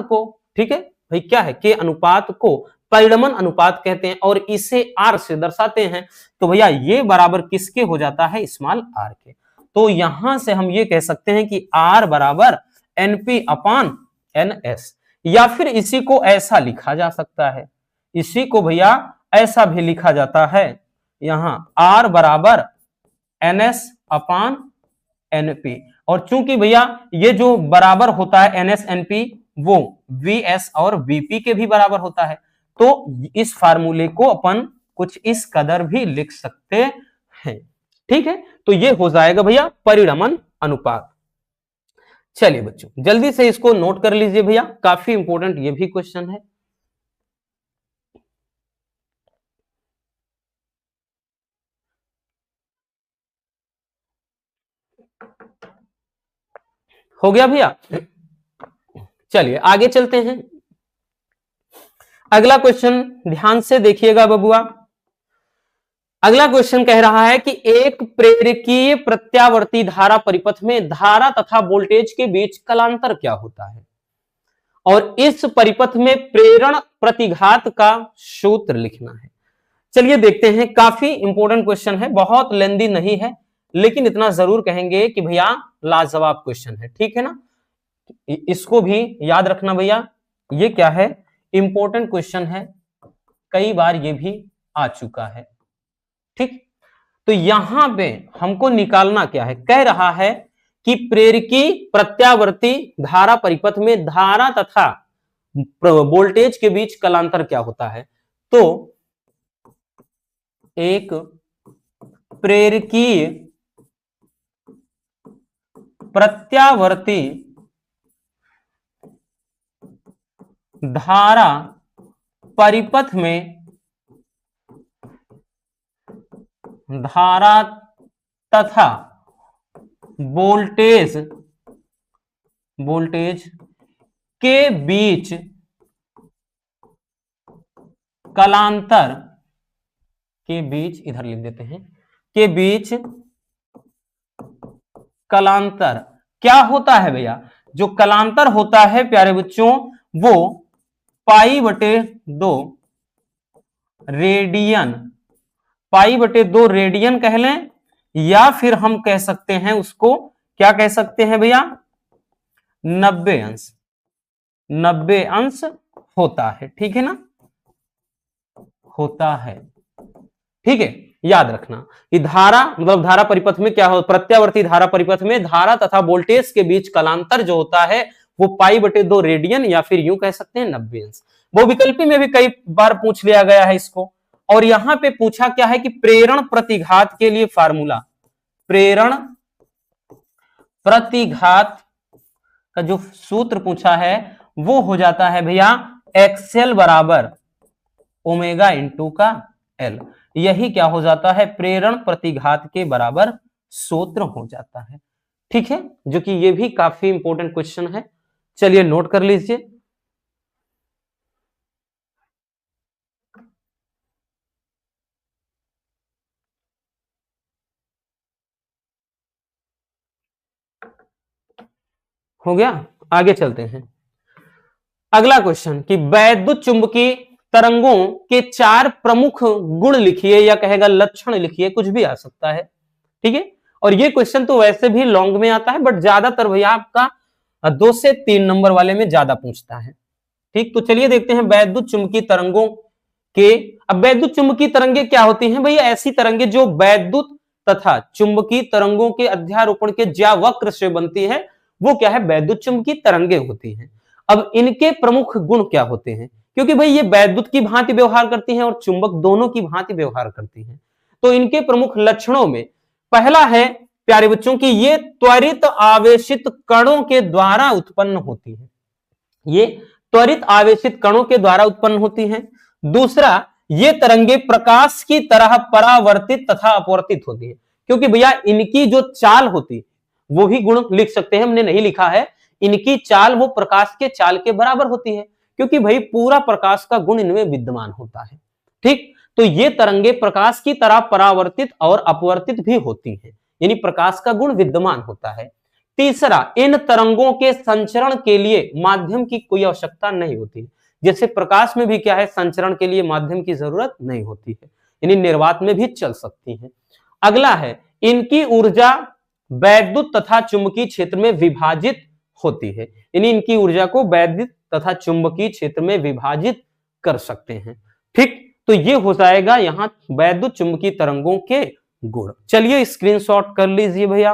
को ठीक है भाई, क्या है के अनुपात को परिणमन अनुपात कहते हैं और इसे R से दर्शाते हैं। तो भैया ये बराबर किसके हो जाता है, स्मॉल r के। तो यहां से हम ये कह सकते हैं कि R बराबर NP अपान NS, या फिर इसी को ऐसा लिखा जा सकता है, इसी को भैया ऐसा भी लिखा जाता है, यहां R बराबर NS अपान NP। और चूंकि भैया ये जो बराबर होता है NS NP वो VS और VP के भी बराबर होता है, तो इस फार्मूले को अपन कुछ इस कदर भी लिख सकते हैं। ठीक है, तो ये हो जाएगा भैया परिणमन अनुपात। चलिए बच्चों जल्दी से इसको नोट कर लीजिए भैया, काफी इंपॉर्टेंट ये भी क्वेश्चन है। हो गया भैया, चलिए आगे चलते हैं। अगला क्वेश्चन ध्यान से देखिएगा बबुआ। अगला क्वेश्चन कह रहा है कि एक प्रेरकीय प्रत्यावर्ती धारा परिपथ में धारा तथा वोल्टेज के बीच कलांतर क्या होता है, और इस परिपथ में प्रेरण प्रतिघात का सूत्र लिखना है। चलिए देखते हैं, काफी इंपॉर्टेंट क्वेश्चन है, बहुत लेंदी नहीं है, लेकिन इतना जरूर कहेंगे कि भैया लाजवाब क्वेश्चन है। ठीक है ना, इसको भी याद रखना भैया, ये क्या है, इंपॉर्टेंट क्वेश्चन है, कई बार ये भी आ चुका है। ठीक, तो यहां पे हमको निकालना क्या है, कह रहा है कि प्रेरकी प्रत्यावर्ती धारा परिपथ में धारा तथा वोल्टेज के बीच कलांतर क्या होता है। तो एक प्रेरकीय प्रत्यावर्ती धारा परिपथ में धारा तथा वोल्टेज के बीच कलांतर के बीच, इधर लिख देते हैं, के बीच कलांतर क्या होता है भैया। जो कलांतर होता है प्यारे बच्चों वो पाई/2 रेडियन, पाई बटे 2 रेडियन कह लें, या फिर हम कह सकते हैं उसको क्या कह सकते हैं भैया, 90 अंश, 90 अंश होता है, ठीक है ना, होता है, ठीक है। याद रखना कि धारा मतलब धारा परिपथ में क्या हो, प्रत्यावर्ती धारा परिपथ में धारा तथा वोल्टेज के बीच कालांतर जो होता है वो पाई बटे 2 रेडियन या फिर यूं कह सकते हैं 90 अंश। वो विकल्पी में भी कई बार पूछ लिया गया है इसको। और यहां पे पूछा क्या है कि प्रेरण प्रतिघात के लिए फार्मूला, प्रेरण प्रतिघात का जो सूत्र पूछा है वो हो जाता है भैया एक्सएल बराबर ओमेगा इंटू का एल। यही क्या हो जाता है, प्रेरण प्रतिघात के बराबर सूत्र हो जाता है, ठीक है, जो कि ये भी काफी इंपॉर्टेंट क्वेश्चन है। चलिए नोट कर लीजिए। हो गया, आगे चलते हैं। अगला क्वेश्चन कि वैद्युत चुंबकीय तरंगों के 4 प्रमुख गुण लिखिए, या कहेगा लक्षण लिखिए, कुछ भी आ सकता है, ठीक है। और ये क्वेश्चन तो वैसे भी लॉन्ग में आता है, बट ज्यादातर भैया आपका 2 से 3 नंबर वाले में ज्यादा पूछता है, ठीक। तो चलिए देखते हैं वैद्युत चुंबकीय तरंगों के। अब वैद्युत चुंबकीय तरंगे क्या होती हैं भैया, ऐसी तरंगे जो वैद्युत तथा चुंबकीय तरंगों के अध्यारोपण के ज्यावक्र से बनती है, वो क्या है, वैद्युत चुंबकीय तरंगे होती हैं। अब इनके प्रमुख गुण क्या होते हैं, क्योंकि भाई ये वैद्युत की भांति व्यवहार करती हैं और चुंबक दोनों की भांति व्यवहार करती हैं। तो इनके प्रमुख लक्षणों में पहला है प्यारे बच्चों की ये त्वरित आवेशित कणों के द्वारा उत्पन्न होती है, ये त्वरित आवेशित कणों के द्वारा उत्पन्न होती हैं। दूसरा, ये तरंगे प्रकाश की तरह परावर्तित तथा अपवर्तित होती है, क्योंकि भैया इनकी जो चाल होती है वो भी गुण लिख सकते हैं, हमने नहीं लिखा है, इनकी चाल वो प्रकाश के चाल के बराबर होती है, क्योंकि भाई पूरा प्रकाश का गुण इनमें विद्यमान होता है, ठीक। तो ये तरंगे प्रकाश की तरह परावर्तित और अपवर्तित भी होती हैं, यानी प्रकाश का गुण विद्यमान होता है। तीसरा, इन तरंगों के संचरण के लिए माध्यम की कोई आवश्यकता नहीं होती, जैसे प्रकाश में भी क्या है, संचरण के लिए माध्यम की जरूरत नहीं होती है, यानी निर्वात में भी चल सकती है। अगला है, इनकी ऊर्जा वैद्युत तथा चुंबकीय क्षेत्र में विभाजित होती है, यानी इनकी ऊर्जा को वैद्युत तथा चुंबकीय क्षेत्र में विभाजित कर सकते हैं, ठीक। तो ये हो जाएगा यहां वैद्युत चुंबकीय तरंगों के गुण। चलिए स्क्रीनशॉट कर लीजिए भैया।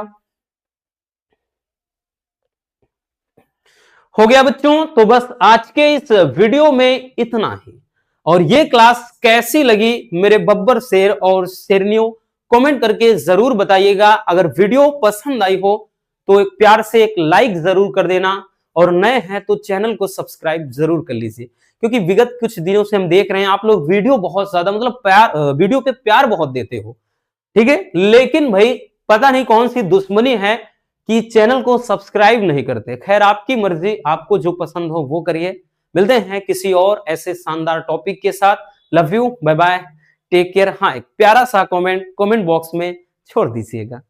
हो गया बच्चों, तो बस आज के इस वीडियो में इतना ही। और ये क्लास कैसी लगी मेरे बब्बर शेर और शेरनियों, कमेंट करके जरूर बताइएगा। अगर वीडियो पसंद आई हो तो एक प्यार से एक लाइक जरूर कर देना, और नए हैं तो चैनल को सब्सक्राइब जरूर कर लीजिए, क्योंकि विगत कुछ दिनों से हम देख रहे हैं आप लोग वीडियो बहुत ज्यादा मतलब प्यार, वीडियो पे प्यार बहुत देते हो, ठीक है, लेकिन भाई पता नहीं कौन सी दुश्मनी है कि चैनल को सब्सक्राइब नहीं करते। खैर आपकी मर्जी, आपको जो पसंद हो वो करिए। मिलते हैं किसी और ऐसे शानदार टॉपिक के साथ। Love you, bye bye, take care. हाँ, एक प्यारा सा कमेंट बॉक्स में छोड़ दीजिएगा।